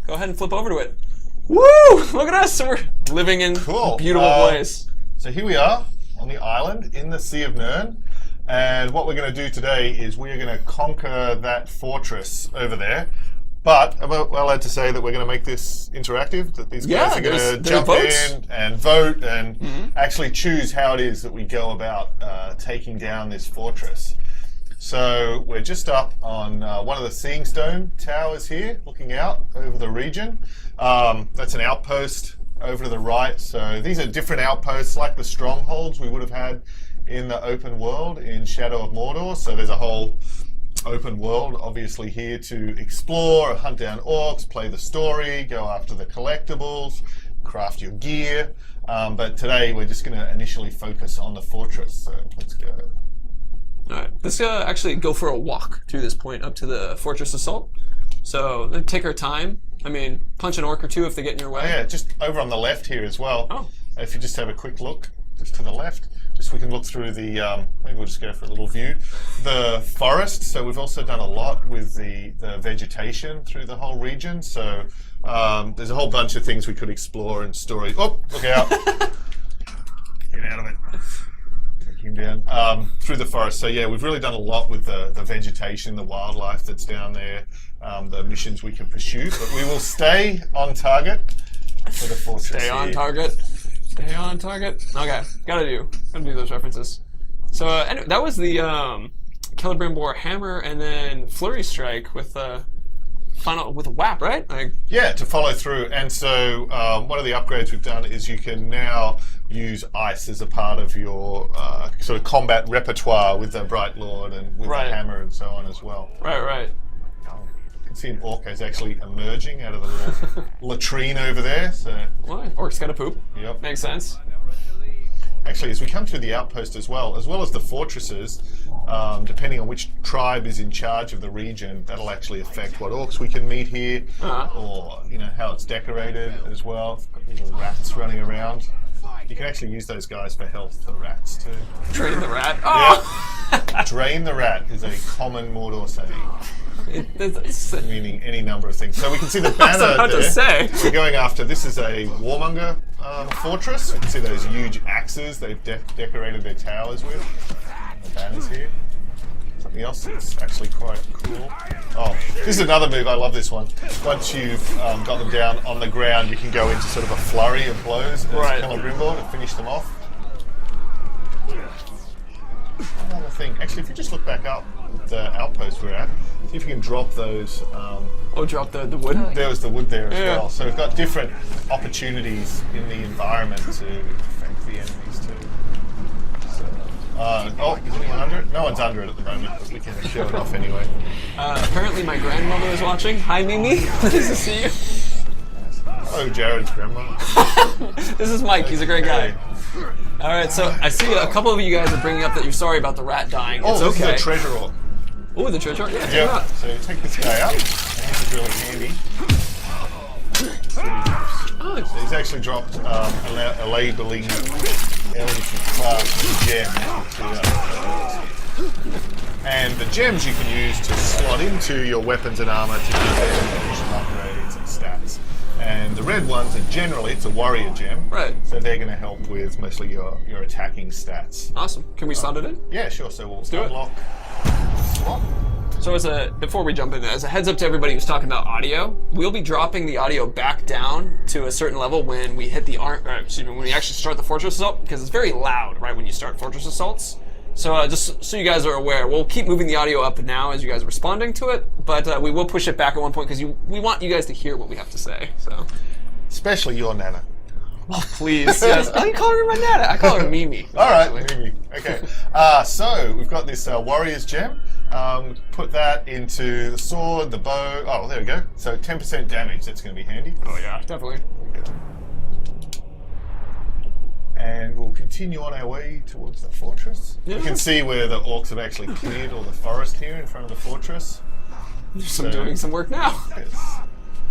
go ahead and flip over to it. Woo! Look at us. We're living in a beautiful place. So here we are on the island in the Sea of Nern. And what we're going to do today is we're going to conquer that fortress over there. But I'm allowed to say that we're going to make this interactive, that these guys are going to jump in and vote and actually choose how it is that we go about taking down this fortress. So we're just up on one of the seeing stone towers here, looking out over the region. That's an outpost over to the right. So these are different outposts like the strongholds we would have had in the open world in Shadow of Mordor. So there's a whole open world obviously here to explore, hunt down orcs, play the story, go after the collectibles, craft your gear. But today we're just going to initially focus on the fortress. So let's go. Alright, let's actually go for a walk through this point up to the Fortress Assault. So, take our time. I mean, punch an orc or two if they get in your way. Oh yeah, just over on the left here as well. Oh. If you just have a quick look, just to the left, just we can look through the, maybe we'll just go for a little view. The forest, so we've also done a lot with the vegetation through the whole region. So, there's a whole bunch of things we could explore and story. Oh, look out. Get out of it. Down through the forest. So yeah, we've really done a lot with the vegetation, the wildlife that's down there, the missions we can pursue, but we will stay on target for the fortress. Stay on target. Stay on target. Okay, gotta do those references. So anyway, that was the Celebrimbor hammer and then Flurry Strike with final with a WAP, right? Yeah, to follow through. And so one of the upgrades we've done is you can now use ice as a part of your sort of combat repertoire with the Bright Lord and with the hammer and so on as well. Right. You can see an orc is actually emerging out of the little latrine over there. So orc's gotta poop. Yep. Makes sense. Actually, as we come through the outpost as well as the fortresses, depending on which tribe is in charge of the region, that'll actually affect what orcs we can meet here, or how it's decorated as well. Got little rats running around. You can actually use those guys for health, the rats too. Drain the rat. Oh! Yeah. Drain the rat is a common Mordor saying. Meaning any number of things. So we can see the banner there. We're going after, this is a warmonger fortress. You can see those huge axes they've decorated their towers with. The banners here. Something else that's actually quite cool. Oh, this is another move. I love this one. Once you've got them down on the ground, you can go into sort of a flurry of blows as Celebrimbor to finish them off. Another thing. Actually, if you just look back up the outpost we're at, see if you can drop those. Drop the wood? There was the wood there as well. So we've got different opportunities in the environment to affect the enemies too. Is anyone under it? No one's under it at the moment, but we can show it off anyway. Apparently my grandmother is watching. Hi, Mimi. Nice to see you. Hello, Jared's grandma. This is Mike. He's a great guy. All right, so I see a couple of you guys are bringing up that you're sorry about the rat dying. It's this is a treasure orc. Oh, the treasure orc? Yeah, so you take this guy out. This is really handy. So he's actually dropped a labeling elementary class gem. And the gems you can use to slot into your weapons and armor to give them additional upgrades and stats. And the red ones are generally, it's a warrior gem. Right. So they're going to help with mostly your attacking stats. Awesome. Can we slot it in? Yeah, sure. So we'll unlock slot. So before we jump in, as a heads up to everybody who's talking about audio, we'll be dropping the audio back down to a certain level when we hit when we actually start the Fortress Assault, because it's very loud, right, when you start Fortress Assaults. So just so you guys are aware, we'll keep moving the audio up now as you guys are responding to it, but we will push it back at one point because we want you guys to hear what we have to say. So, especially your Nana. Oh, please, yes. I call her my Nana. I call her Mimi. All right, Mimi. Okay. So we've got this warrior's gem. Put that into the sword, the bow. Oh, there we go. So 10% damage. That's going to be handy. Oh yeah, definitely. And we'll continue on our way towards the fortress. Yeah. You can see where the orcs have actually cleared all the forest here in front of the fortress. They're doing some work now. Yes.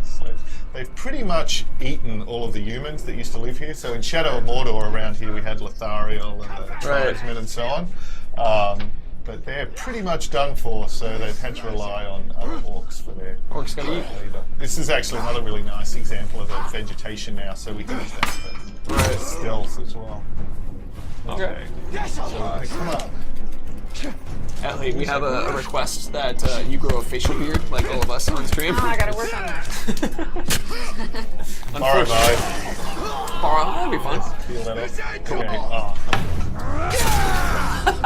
So they've pretty much eaten all of the humans that used to live here. So in Shadow of Mordor around here we had Lithariel and the tribesmen and so on. but they're pretty much done for, so they've had to rely on other orcs for their Orcs gotta eat. leader. This is actually another really nice example of a vegetation now, so we can use that for stealth as well. Okay. So they come up. Ellie, we have a request that you grow a facial beard, like all of us on stream. Oh, I gotta work on that. Alright, mate. That'd be fun. Feel that up. Okay. Oh.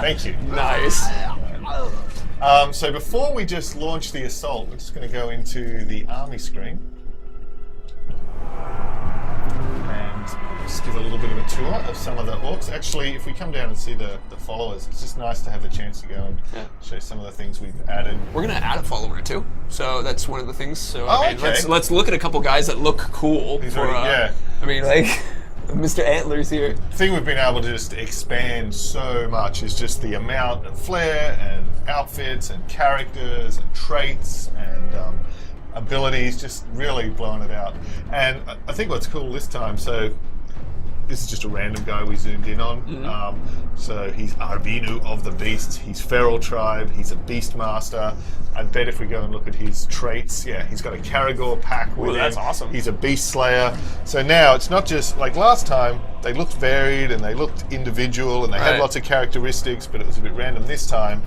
Thank you. Nice. So before we just launch the assault, we're just going to go into the army screen and just give a little bit of a tour of some of the orcs. Actually, if we come down and see the followers, it's just nice to have the chance to go and show some of the things we've added. We're gonna add a follower too, so that's one of the things. So Oh, I mean, okay. let's look at a couple guys that look cool. These For, are- yeah. I mean, like Mr. Antlers here. The thing we've been able to just expand so much is just the amount of flair and outfits and characters and traits and abilities, just really blowing it out. And I think what's cool this time, so this is just a random guy we zoomed in on. So he's Arbinu of the Beasts. He's Feral Tribe. He's a Beast Master. I bet if we go and look at his traits, yeah, he's got a Caragor pack with him. That's awesome. He's a Beast Slayer. So now it's not just like last time. They looked varied and they looked individual and they had lots of characteristics, but it was a bit random. This time,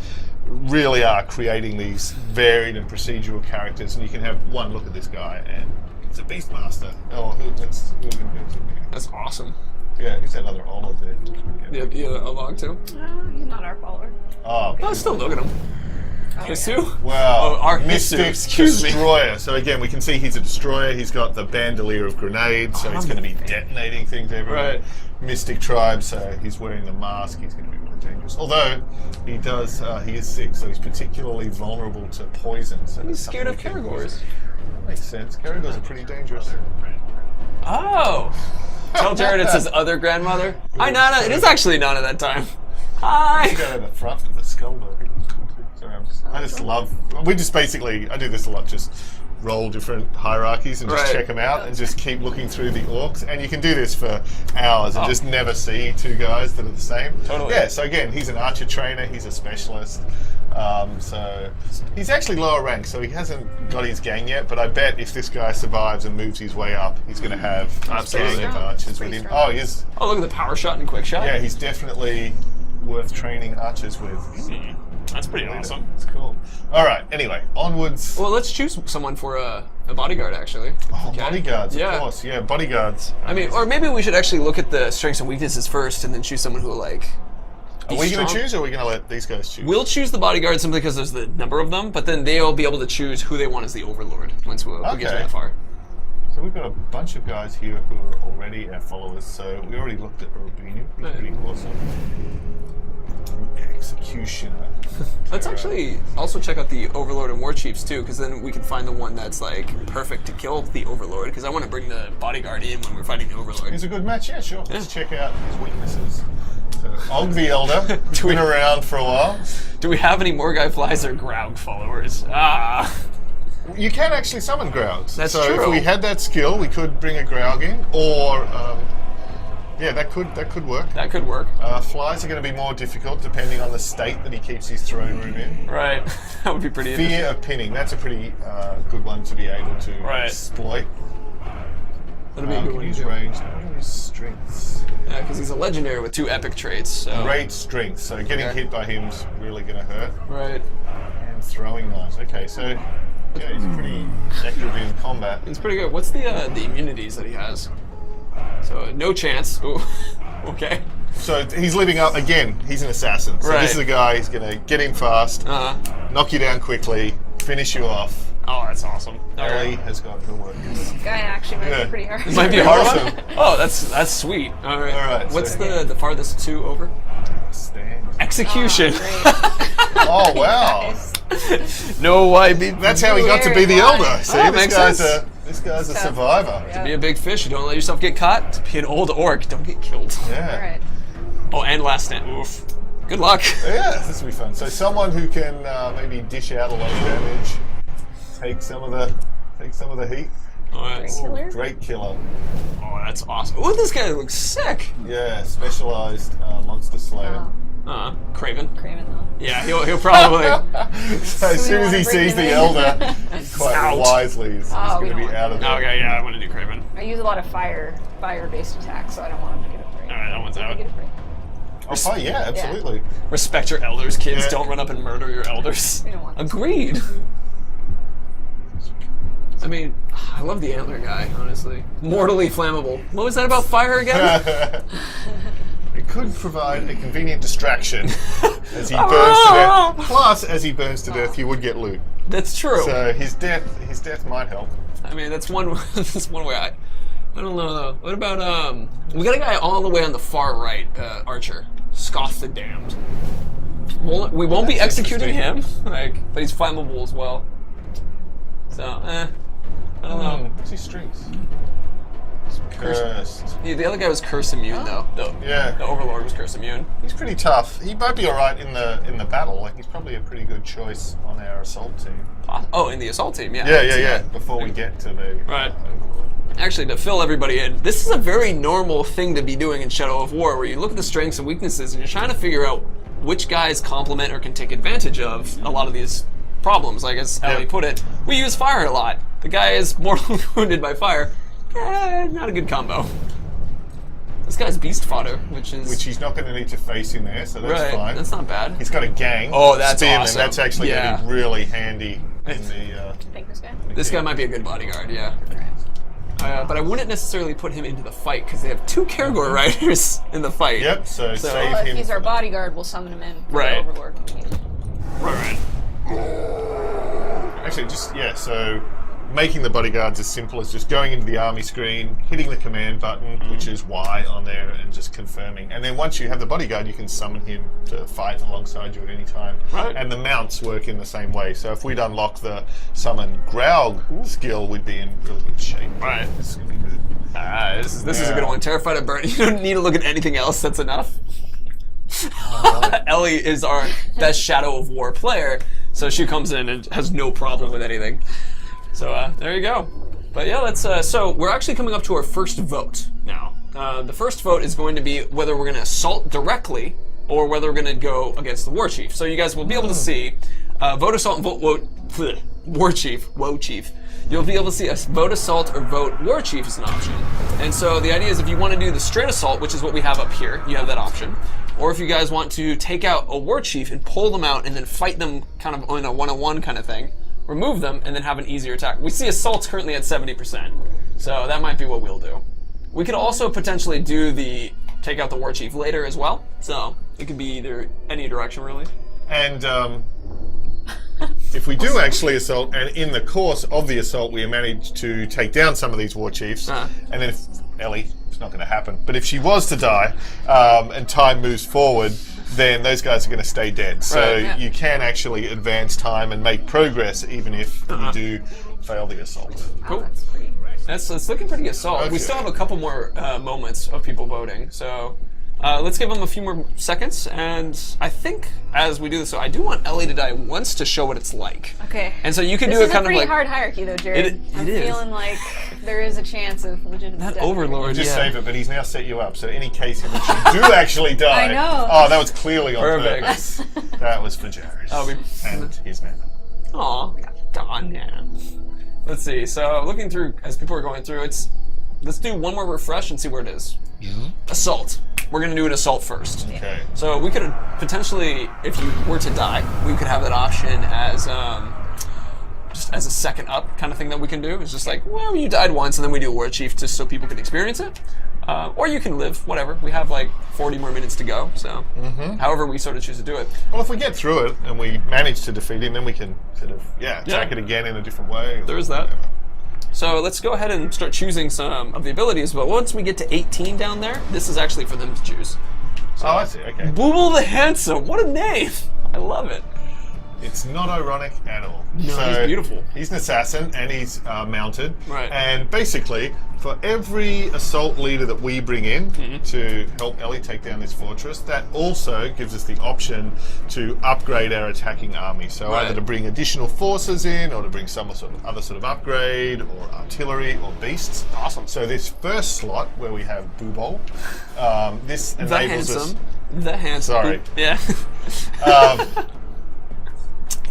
really are creating these varied and procedural characters, and you can have one look at this guy and it's a Beast Master. Oh, who we can go to? That's awesome. Yeah, who's that other olive there? Yeah, a log too. Oh, he's not our follower. Oh, Oh, still look at him. Hisu? wow. Oh, our Mystic Hisu, excuse me. Destroyer. So again, we can see he's a destroyer. He's got the bandolier of grenades, so he's going to be detonating things everywhere. Right. Mystic Tribe, so he's wearing the mask. He's going to be really dangerous. Although he does, he is sick, so he's particularly vulnerable to poison. So He's scared of Caragors. That makes sense. Caragors are pretty dangerous. Oh. Tell Jared it's his other grandmother. Hi, Nana. It is actually Nana that time. Hi. Go to the front of the skull, though. Sorry, I just love. We just basically, I do this a lot. Just roll different hierarchies and just check them out, and just keep looking through the orcs. And you can do this for hours and just never see two guys that are the same. Totally. Yeah. So again, he's an archer trainer. He's a specialist. So he's actually lower rank, so he hasn't got his gang yet. But I bet if this guy survives and moves his way up, he's going to have a gang of archers with him. Oh, he is. Oh, look at the power shot and quick shot. Yeah, he's definitely worth training archers with. That's pretty awesome. It's cool. All right. Anyway, onwards. Well, let's choose someone for a bodyguard, actually. Oh, Okay. bodyguards, Yeah. of course. Yeah, bodyguards. I mean, or maybe we should actually look at the strengths and weaknesses first, and then choose someone who will like. Are we going to choose, or are we going to let these guys choose? We'll choose the bodyguard simply because there's the number of them, but then they'll be able to choose who they want as the overlord once we get Okay. that far. So we've got a bunch of guys here who are already our followers. So we already looked at Urbinu. He's pretty awesome. Executioner. Let's actually also check out the Overlord and War Chiefs too, because then we can find the one that's like perfect to kill the Overlord. Because I want to bring the bodyguard in when we're fighting the Overlord. He's a good match. Yeah, sure. Let's check out his weaknesses. So Og the Elder. Been around for a while. Do we have any Morgai Flies or Graug followers? Ah, You can actually summon Graugs. That's so true. if we had that skill, we could bring a Graug in, or yeah, that could work. that could work. Flies are going to be more difficult depending on the state that he keeps his throne room in. Right, that would be pretty interesting. Fear of pinning. That's a pretty good one to be able to Right. exploit. That'll be a good Can one. use to do. range. What are his strengths? Yeah, because he's a legendary with 2 epic traits. So. Great strength. So getting Okay. hit by him's really going to hurt. Right. And throwing knives. Okay, so yeah, he's pretty active in combat. It's pretty good. What's the immunities that he has? So no chance. Ooh. Okay. So he's living up again. He's an assassin. So Right. this is a guy who's going to get in fast, knock you down quickly, finish you off. Oh, that's awesome. Ellie has got her work. This guy actually might Yeah. be pretty hard. This might be a hard Awesome. one. Oh, that's sweet. All right. All right, What's so- the farthest 2 over? Stand. Execution. Oh wow! No, why be? That's how he got to be the Very elder. high. See, Oh, this makes guy's sense. this guy's a Tough. survivor. Yeah. Be a big fish. You don't let yourself get caught. To be an old orc, don't get killed. Yeah. All right. Oh, and last stand. Oof. Good luck. Yeah, this will be fun. So someone who can maybe dish out a lot of damage, take some of the heat. Oh, that's, Killer? Great killer. oh, that's awesome. Oh, this guy looks sick. Yeah, specialized monster slayer. Wow. Craven. Craven though. Yeah, he'll probably. So as soon as he sees the Elder, quite Out. wisely, he's Oh, we going to don't be out of there. Okay, yeah, I want to do Craven. I use a lot of fire-based attacks, so I don't want him to get afraid. All right, that one's out. Get afraid. Oh, fine, yeah, absolutely. Respect your elders, kids. Yeah. Don't run up and murder your elders. We don't want this. Agreed. I mean, I love the antler guy, honestly. Mortally flammable. What was that about fire again? It could provide a convenient distraction as he burns to death. Plus, as he burns to death, you would get loot. That's true. So his death might help. I mean, that's one. That's one way. I don't know though. What about We got a guy all the way on the far right, Archer. Scoff the Damned. We won't be executing him, but he's flammable as well. So, I don't know. What's his strengths? Cursed. Yeah, the other guy was curse immune though. Yeah. The Overlord was curse immune. He's pretty tough. He might be alright in the battle. Like, he's probably a pretty good choice on our assault team. Oh, in the assault team, yeah. Yeah. Before we get to the Right. Overlord. Actually, to fill everybody in, this is a very normal thing to be doing in Shadow of War, where you look at the strengths and weaknesses and you're trying to figure out which guys complement or can take advantage of a lot of these problems. Like as Ellie put it, we use fire a lot. The guy is mortally wounded by fire. Not a good combo. This guy's beast fodder, which he's not going to need to face in there, so that's fine. That's not bad. He's got a gang. Oh, that's spearmen. awesome. That's actually going to be really handy in the. I think this guy. This guy might be a good bodyguard, yeah. But I wouldn't necessarily put him into the fight because they have 2 Karagor riders in the fight. Yep. So save Well, if him. he's our bodyguard, we'll summon him in. For Right. The Overlord. Right. Actually, so making the bodyguards as simple as just going into the army screen, hitting the command button, which is Y on there, and just confirming. And then once you have the bodyguard, you can summon him to fight alongside you at any time. Right. And the mounts work in the same way. So if we'd unlock the summon Graug skill, we'd be in really good shape. Right. This is going to be good. This is a good one. Terrified of burn. You don't need to look at anything else. That's enough. Ellie is our best Shadow of War player, so she comes in and has no problem with anything. So there you go. But yeah, let's. So we're actually coming up to our first vote now. The first vote is going to be whether we're going to assault directly or whether we're going to go against the War Chief. So you guys will be able to see vote assault and vote War Chief. Woe Chief. You'll be able to see a vote assault or vote War Chief as an option. And so the idea is if you want to do the straight assault, which is what we have up here, you have that option. Or if you guys want to take out a War Chief and pull them out and then fight them kind of in a 1-on-1 kind of thing, remove them, and then have an easier attack. We see assaults currently at 70%, so that might be what we'll do. We could also potentially do take out the War Chief later as well, so it could be either any direction really. And if we do actually assault, and in the course of the assault we manage to take down some of these War Chiefs, and then if Ellie, it's not going to happen, but if she was to die, and time moves forward, then those guys are going to stay dead. So you can actually advance time and make progress even if you do fail the assault. Cool. It's looking pretty assault. Okay. We still have a couple more moments of people voting, so let's give them a few more seconds. And I think as we do this, so I do want Ellie to die once to show what it's like. Okay. And so you can do it kind of like. It's a pretty hard hierarchy though, Jared. I'm feeling like there is a chance of legitimate death. That Overlord, just save it, but he's now set you up. So any case in which you do actually die. I know. Oh, that was clearly on Perfect. purpose. That was for Jared. And his nana. Aw, darn Nana. Let's see. So looking through as people are going through, let's do one more refresh and see where it is. Assault. We're going to do an assault first. Okay. So we could potentially, if you were to die, we could have that option as just as a second up kind of thing that we can do. It's just like, well, you died once, and then we do a War Chief just so people can experience it. Or you can live, whatever. We have like 40 more minutes to go, so however we sort of choose to do it. Well, if we get through it and we manage to defeat him, then we can sort of attack it again in a different way. There is that. So let's go ahead and start choosing some of the abilities, but once we get to 18 down there, this is actually for them to choose. So, I see, okay. Booble the Handsome, what a name! I love it. It's not ironic at all. No, so he's beautiful. He's an assassin and he's mounted. Right. And basically, for every assault leader that we bring in to help Ellie take down this fortress, that also gives us the option to upgrade our attacking army. So either to bring additional forces in, or to bring some other sort of upgrade, or artillery, or beasts. Awesome. So this first slot where we have Boobol, this enables us. The handsome. Sorry. Yeah.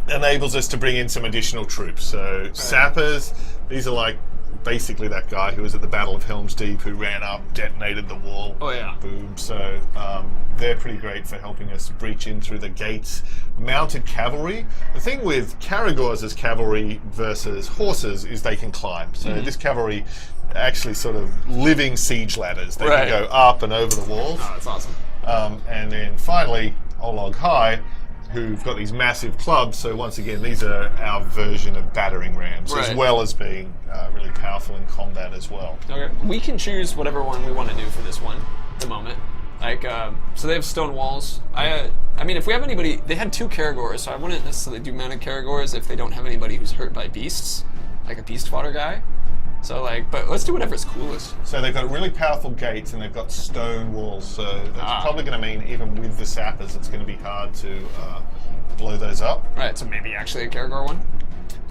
Enables us to bring in some additional troops. So sappers, these are like basically that guy who was at the Battle of Helm's Deep who ran up, detonated the wall. Oh yeah. Boom. So they're pretty great for helping us breach in through the gates. Mounted cavalry. The thing with Caragors as cavalry versus horses is they can climb. So this cavalry actually sort of living siege ladders. They can go up and over the walls. Oh, that's awesome. And then finally, Olog High, who've got these massive clubs. So once again, these are our version of battering rams, as well as being really powerful in combat as well. Okay. We can choose whatever one we want to do for this one at the moment. Like, so they have stone walls. I mean, if we have anybody, they had 2 Caragors, so I wouldn't necessarily do mounted Caragors if they don't have anybody who's hurt by beasts, like a beast fodder guy. So like, but let's do whatever's coolest. So they've got really powerful gates and they've got stone walls. So that's probably going to mean even with the sappers, it's going to be hard to blow those up. Right. So maybe actually a Caragor one.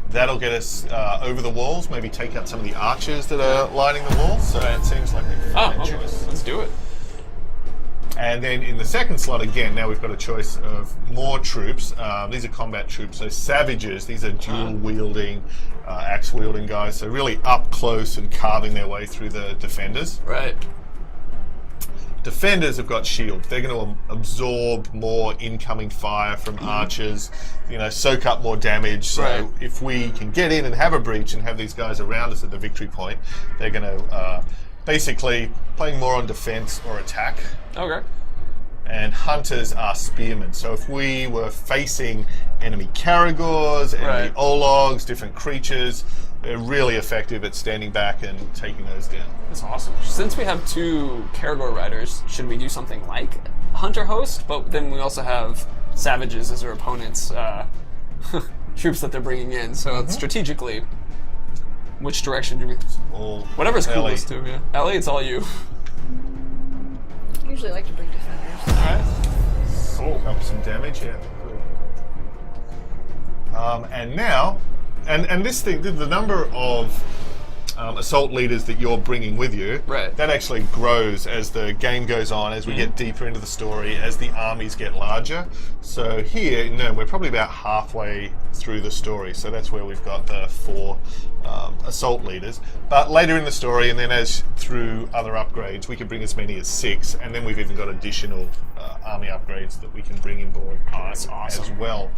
That'll get us over the walls. Maybe take out some of the archers that are lining the walls. So it seems like a fine choice. Let's do it. And then in the second slot, again, now we've got a choice of more troops. These are combat troops, so savages. These are dual-wielding, axe-wielding guys, so really up close and carving their way through the defenders. Right. Defenders have got shields. They're going to absorb more incoming fire from archers, soak up more damage. So if we can get in and have a breach and have these guys around us at the victory point, they're going to basically playing more on defense or attack. Okay. And hunters are spearmen. So if we were facing enemy Caragors, enemy Ologs, different creatures, they're really effective at standing back and taking those down. That's awesome. Since we have 2 Caragor riders, should we do something like Hunter Host? But then we also have savages as our opponents' troops that they're bringing in. So strategically, which direction do we... Whatever's coolest too, yeah. Ellie, it's all you. I usually like to bring defenders. Alright. Cool. Up some damage, yeah. And now, and this thing, the number of assault leaders that you're bringing with you, that actually grows as the game goes on, as we get deeper into the story, as the armies get larger. So here, we're probably about halfway through the story. So that's where we've got the 4 assault leaders. But later in the story, and then as through other upgrades, we can bring as many as 6, and then we've even got additional army upgrades that we can bring in board that's awesome. as well.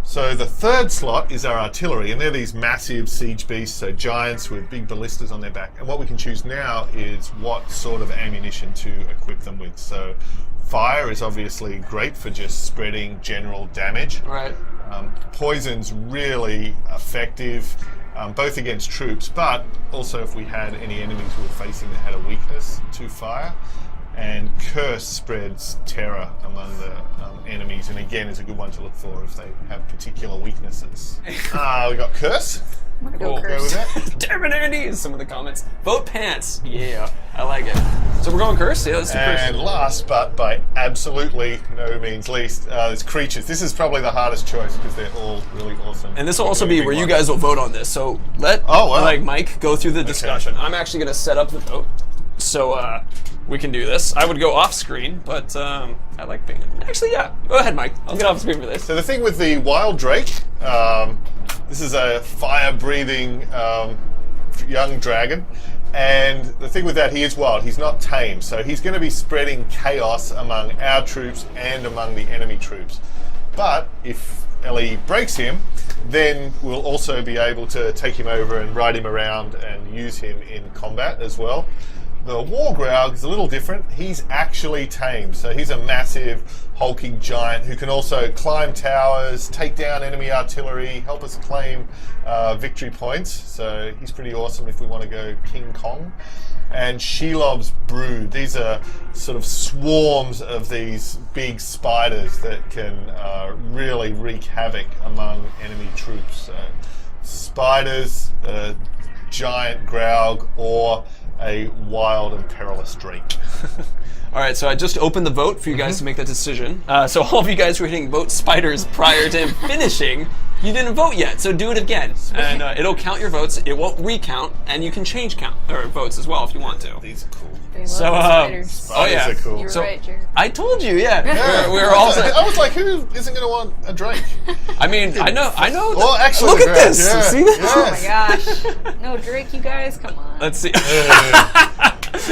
So the third slot is our artillery, and they're these massive siege beasts, so giants with big ballistas on their back. And what we can choose now is what sort of ammunition to equip them with. So fire is obviously great for just spreading general damage. Right. Poison's really effective, both against troops, but also if we had any enemies we were facing that had a weakness to fire. And curse spreads terror among the enemies, and again is a good one to look for if they have particular weaknesses. We got curse. I'm gonna go Go curse. with that. Damn it, Andy! Some of the comments. Vote pants. Yeah, I like it. So we're going curse? Yeah, let's do curse. And last, but by absolutely no means least, is creatures. This is probably the hardest choice because they're all really awesome. And this will also be where you guys will vote on this. So let Mike go through the discussion. I'm actually going to set up the vote. So we can do this. I would go off screen, but I like being... Actually, yeah. Go ahead, Mike. I'll get off screen for this. So the thing with the Wild Drake, this is a fire-breathing young dragon. And the thing with that, he is wild. He's not tame. So he's going to be spreading chaos among our troops and among the enemy troops. But if Ellie breaks him, then we'll also be able to take him over and ride him around and use him in combat as well. The Wargraug is a little different. He's actually tame, so he's a massive, hulking giant who can also climb towers, take down enemy artillery, help us claim victory points. So he's pretty awesome if we want to go King Kong. And Shelob's brood. These are sort of swarms of these big spiders that can really wreak havoc among enemy troops. So spiders, giant Graug, or a wild and perilous drake. All right, so I just opened the vote for you guys to make that decision. So all of you guys who are hitting vote spiders prior to him finishing, You didn't vote yet, so do it again, and it'll count your votes. It won't recount, and you can change votes as well if you want to. These are cool. They love So, the spiders. Spiders are cool. You're So- right, Jared. I told you, yeah. Yeah. We're all. I was like, who isn't going to want a Drake? I mean, I know. Well, actually, Look at yeah, this. yeah, See this? Oh my gosh. No, Drake, you guys, come on. Let's see. Yeah.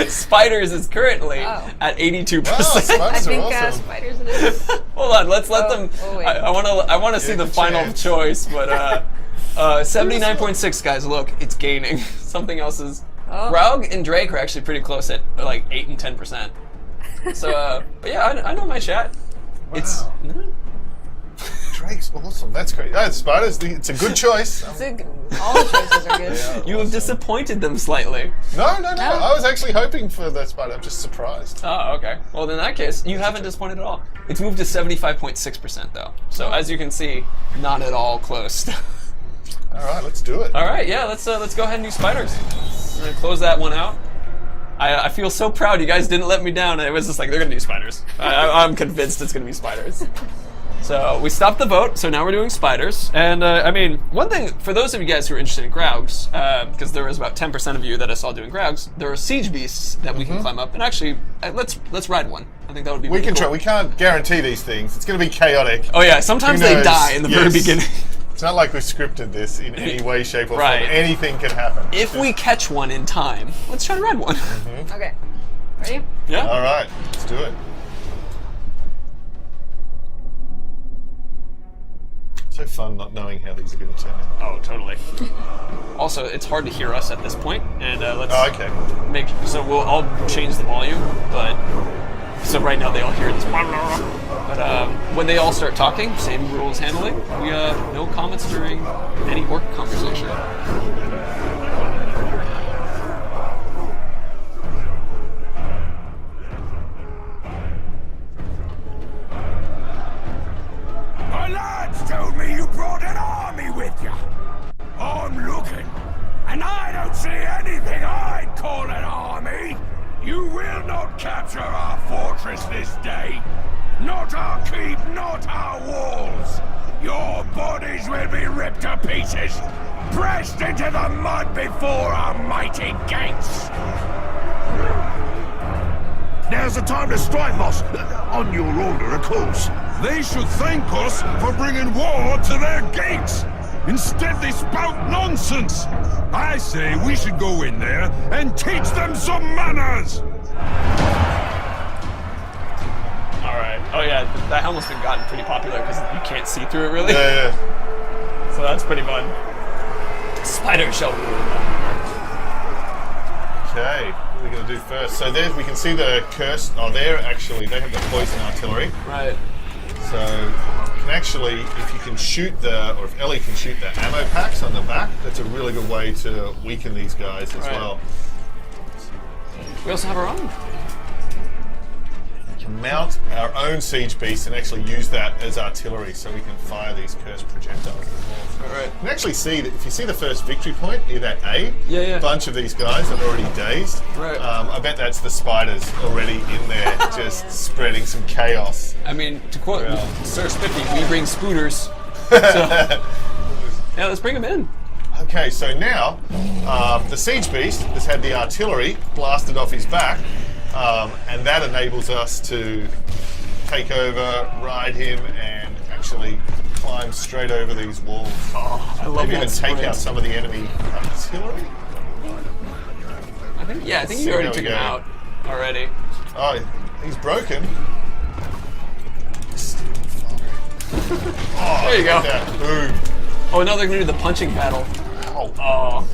Spiders is currently Oh. at 82%. Wow, I spiders are think awesome. spiders it is. Hold on, let's let them. oh, wait. I want to see the good final chance. choice, but 79.6 guys. Look, it's gaining. Something else is. Oh. Graug and Drake are actually pretty close at like 8 and 10%. So, but yeah, I know my chat. It's. Drake's awesome. That's great. Spiders, it's a good choice. All the choices are good. You have disappointed them slightly. No. I was actually hoping for the spider. I'm just surprised. Oh, okay. Well, in that case, you haven't disappointed at all. It's moved to 75.6% though. So as you can see, not at all close. All right, let's do it. All right, yeah, let's go ahead and do spiders. I'm gonna close that one out. I feel so proud. You guys didn't let me down. It was just like they're gonna do spiders. I'm convinced it's gonna be spiders. So we stopped the vote. So now we're doing spiders. And I mean, one thing for those of you guys who are interested in Graugs, because there was about 10% of you that I saw doing Graugs, there are siege beasts that we can climb up. And actually, let's ride one. I think that would be. We really can cool. try. We can't guarantee these things. It's going to be chaotic. Oh yeah, sometimes Who they knows? die in the very Yes. beginning. It's not like we've scripted this in any way, shape, or Right. form. Anything can happen. If we catch one in time, let's try to ride one. Okay. Ready? Yeah. All right, let's do it. So fun not knowing how these are going to turn out. Oh, totally. Also, it's hard to hear us at this point, and let's Oh, okay. I'll change the volume, but so right now they all hear this. But when they all start talking, same rules handling. We no comments during any orc conversation. My lads told me you brought an army with you. I'm looking, and I don't see anything I'd call an army. You will not capture our fortress this day. Not our keep, not our walls. Your bodies will be ripped to pieces, pressed into the mud before our mighty gates. Now's the time to strike, boss. On your order, of course. They should thank us for bringing war to their gates. Instead, they spout nonsense. I say we should go in there and teach them some manners. All right. Oh yeah, that helmet's been gotten pretty popular because you can't see through it really. Yeah. So that's pretty fun. Spider shell rule. Okay, what are we going to do first? So there we can see the curse. Oh, there actually, they have the poison artillery. Right. So you can actually, if you can shoot or if Ellie can shoot the ammo packs on the back, that's a really good way to weaken these guys as Right. well. We also have our own. We can mount our own siege beast and actually use that as artillery, so we can fire these cursed projectiles as well. Right. You can actually see that if you see the first victory point near that A, Yeah. a bunch of these guys are already dazed. Right. I bet that's the spiders already in there, just spreading some chaos. I mean, to quote Yeah. Sir Spiffy, we bring spooters. So, yeah, let's bring them in. Okay, so now the siege beast has had the artillery blasted off his back, and that enables us to take over, ride him, and actually climb straight over these walls. Oh, I love Maybe that even take sprint. out some of the enemy artillery. I think See, you already there we took him go. out already. Oh, he's broken. Oh, There you go. look at that. Boom. Oh, now they're gonna do the punching battle. Oh. Oh,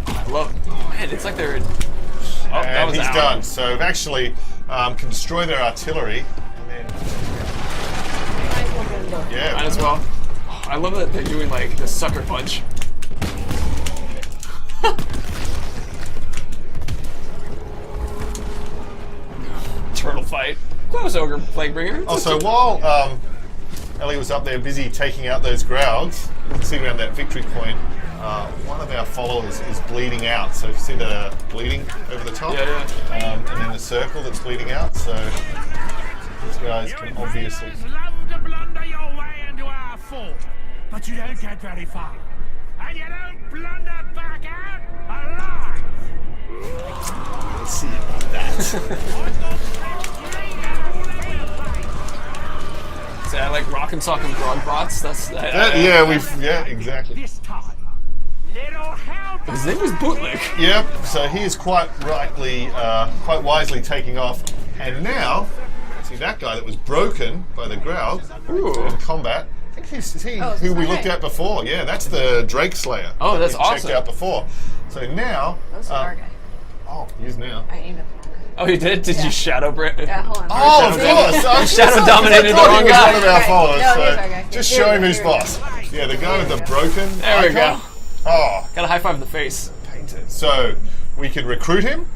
I love. Oh, man, it's like they're. Oh, that And was he's out. done. So we've actually can destroy their artillery, and then yeah, Might as well. Oh, I love that they're doing like the sucker punch. Turtle fight. Close, Ogre Plaguebringer. Also, while Ellie was up there busy taking out those Graugs, you can see around that victory point, one of our followers is bleeding out. So you see the bleeding over the top? Yeah. And then the circle that's bleeding out. So these guys can obviously... Love to blunder your way into our fall, but you don't get very far. And you don't blunder back out alive! Let's see about that. So I like Rock'em Sock'em Grog Bots. That's Yeah, exactly. This time, little help. His name was Bootlick. Yep. So he is quite wisely taking off, and now see that guy that was broken by the growl in combat. I think he's who we looked at before. Yeah, that's the Drake Slayer. Oh, that's we awesome. Checked out before. So now. That's our guy. Oh, he is now. I aimed at him. Oh, you did? Did you shadow Brett? Yeah, hold on. Oh, of course. I'm Shadow dominated the I thought wrong he was guy. one of our followers. No, So he's our guy. just Here show we him go, who's here we go. boss. Yeah, the guy with the broken. There we go. icon. Oh, Got a high five in the face. painted. So we can recruit him.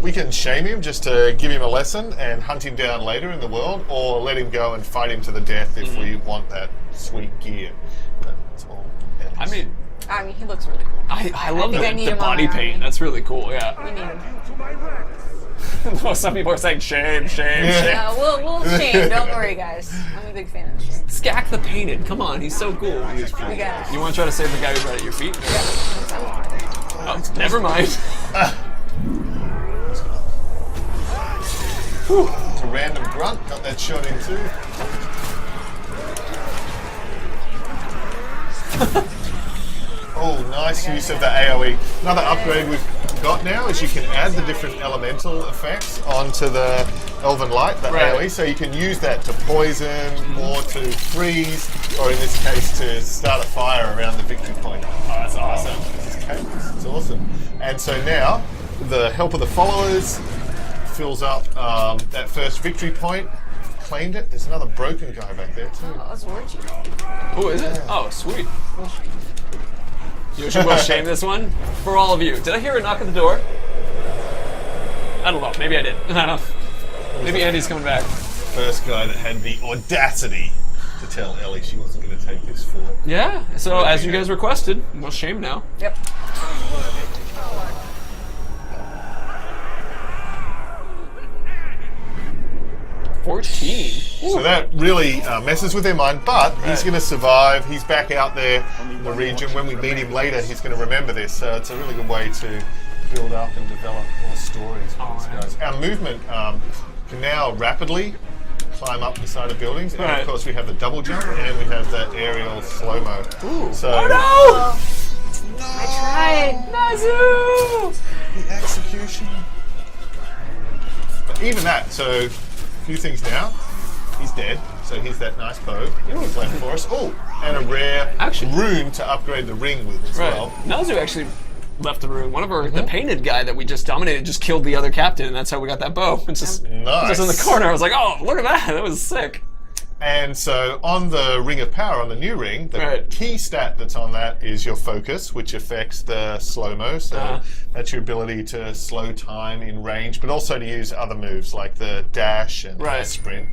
We can shame him just to give him a lesson and hunt him down later in the world, or let him go and fight him to the death if we want that sweet gear. But it's all I mean, he looks really cool. I love think I need the him on body my paint. army. That's really cool, yeah. We need him. Well, some people are saying shame, shame, Yeah. shame. We'll shame. Don't worry, guys. I'm a big fan of shame. Skak the Painted. Come on, he's so cool. We got it. You want to try to save the guy who's right at your feet? Oh, never mind. It's a random grunt. Got that shot in too. Oh, nice use of the AoE. Another upgrade we've got now is you can add the different elemental effects onto the Elven Light, the Right. AoE, so you can use that to poison or to freeze, or in this case to start a fire around the victory point. Oh, that's awesome. It's awesome. And so now, the help of the followers fills up that first victory point. Claimed it. There's another broken guy back there too. Oh, that's Warchi. Oh, is it? Oh, sweet. You should well shame this one for all of you. Did I hear a knock at the door? I don't know. Maybe I did. I don't know. Maybe Andy's coming back. First guy that had the audacity to tell Ellie she wasn't going to take this for. Yeah. So as you guys requested, we'll shame now. Yep. 14. So that really messes with their mind, but he's going to survive. He's back out there in the region. When we meet him later, he's going to remember this. So it's a really good way to build up and develop more stories with these guys. Our movement can now rapidly climb up the side of buildings, and of course we have the double jump and we have the aerial slow-mo. So, Oh no! I tried. Nazu! the execution. But even that, so a few things now. He's dead, so he's that nice bow he's left for us. Oh, and a rare rune to upgrade the ring with as well. Nazu actually left the room. One of our, the painted guy that we just dominated, just killed the other captain, and that's how we got that bow. It's just, Nice. just in the corner. I was like, oh, look at that. That was sick. And so on the Ring of Power, on the new ring, the key stat that's on that is your focus, which affects the slow-mo. So that's your ability to slow time in range, but also to use other moves like the dash and the sprint.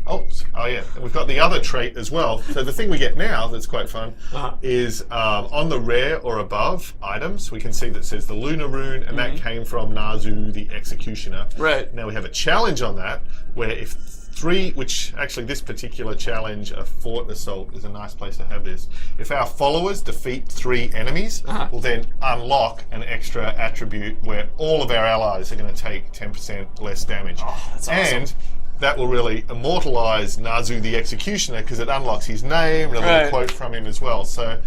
Oh yeah, and we've got the other trait as well. So the thing we get now that's quite fun is on the rare or above items, we can see that says the Lunar Rune, and that came from Nazu the Executioner. Right. Now we have a challenge on that, where if which actually this particular challenge, a fort assault, is a nice place to have this. If our followers defeat 3 enemies, we'll then unlock an extra attribute where all of our allies are going to take 10% less damage. Oh, that's awesome. And that will really immortalize Nazu the Executioner because it unlocks his name and a little quote from him as well. So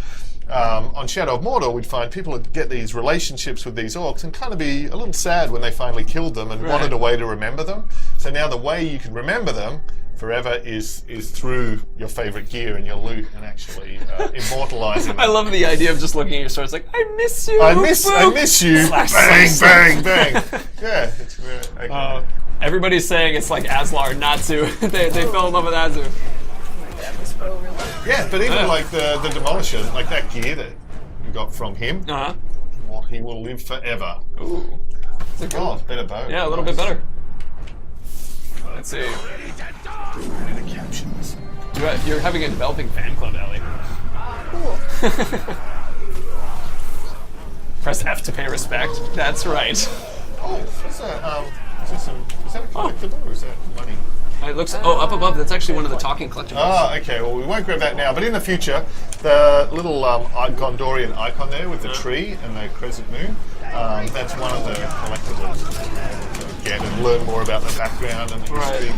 on Shadow of Mordor, we'd find people would get these relationships with these orcs and kind of be a little sad when they finally killed them and wanted a way to remember them. So now the way you can remember them forever is through your favorite gear and your loot and actually immortalizing them. I love the idea of just looking at your sword. It's like, I miss you. I miss you. Slash, bang, slash, bang, bang. Yeah, it's very okay. Everybody's saying it's like Aslar, Natsu. they fell in love with Azu. Yeah, but even like the Demolisher, like that gear that you got from him, well, he will live forever. Ooh. That's a good one. Better bow. Yeah, a little bit better. Let's see. The captions. You're having a developing fan club, Ellie. Cool. Press F to pay respect. That's right. Oh, is that a collectible or is that money? It looks. Oh, up above. That's actually one of the talking collectibles. Oh, okay. Well, we won't grab that now. But in the future, the little Gondorian icon there with the tree and the crescent moon, that's one of the collectibles to get and learn more about the background and the history.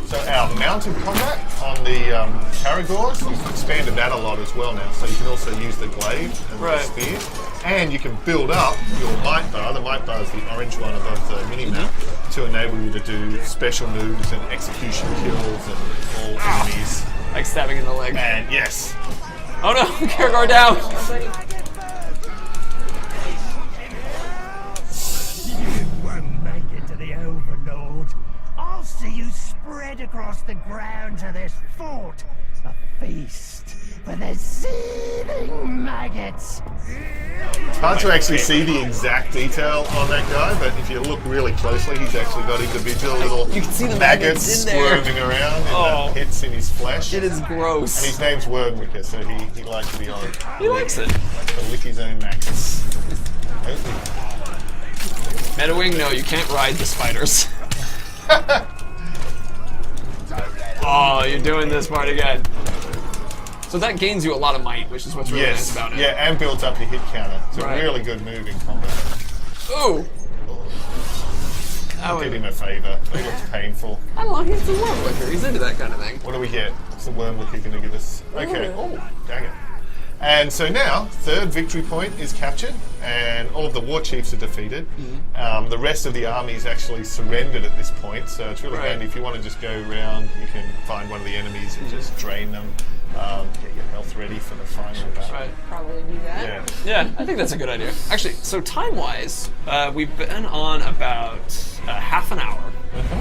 So our mounted combat on the Caragors, we've expanded that a lot as well now. So you can also use the glaive and the spear. And you can build up your might bar. The might bar is the orange one above the mini-map to enable you to do special moves and execution kills and all enemies. Like stabbing in the leg. And yes. Oh no, Caragor down! You won't make it to the Overlord. I'll see you spread across the ground to this fort. A feast for the seething maggots. It's hard to actually see the exact detail on that guy, but if you look really closely, he's actually got individual little You can see the maggots in there. squirming around in the pits in his flesh. It is gross. And his name's Wordwicker, so he likes to be on. He likes it. To lick his own maggots. Metawing, no, you can't ride the spiders. Oh, you're doing this part again. So that gains you a lot of might, which is what's really nice about it. Yeah, and builds up your hit counter. It's a really good move in combat. Ooh! I did him a favour. He looks painful. I don't know, he's the Wormwicker. He's into that kind of thing. What do we get? What's the Wormwicker going to give us? Okay. Oh, dang it. And so now, third victory point is captured, and all of the war chiefs are defeated. The rest of the army's actually surrendered at this point, so it's really handy. If you want to just go around, you can find one of the enemies and just drain them, get your health ready for the final battle. Probably do that. Yeah, I think that's a good idea. Actually, so time-wise, we've been on about half an hour.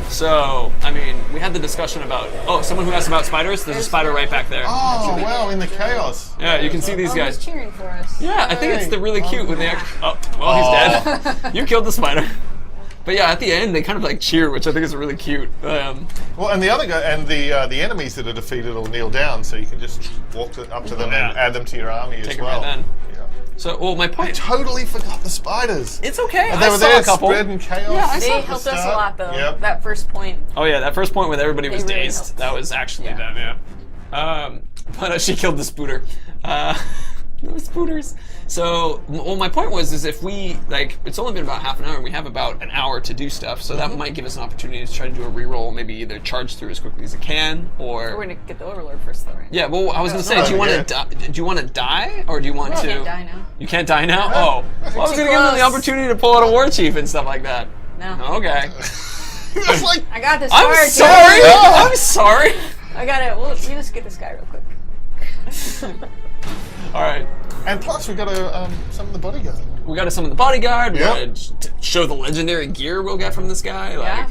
So, I mean, we had the discussion about, someone who asked about spiders, there's a spider right back there. Oh, wow, in the chaos. Yeah, you can see these guys. He's cheering for us. Yeah, I think it's the really cute when they actually, he's dead. You killed the spider. But yeah, at the end, they kind of like cheer, which I think is really cute. Well, and the other guy, and the enemies that are defeated will kneel down, so you can just walk up to them and add them to your army as well. Right then. So, well, my point. I totally forgot the spiders. It's okay. And they were there spreading chaos. Yeah, they helped us a lot, though. Yep. That first point. Oh yeah, that first point when everybody was really dazed. helped. That was actually them. Yeah. But she killed the spooter. The spooters. So, well, my point was, if we, it's only been about half an hour, and we have about an hour to do stuff, so that might give us an opportunity to try to do a reroll, maybe either charge through as quickly as it can, or... We're gonna get the Overlord first, though, right? Yeah, well, I was gonna say, do you want to die, or do you want to... I can't die now. You can't die now? Oh. Well, I was gonna give them the opportunity to pull out a war chief and stuff like that. No. Okay. It's like, I got this. I'm sorry! I'm sorry! I got it. Well, you just get this guy real quick. Alright. and plus we got to summon the bodyguard. We got to summon the bodyguard. Yep. We got to show the legendary gear we'll get from this guy. Yeah.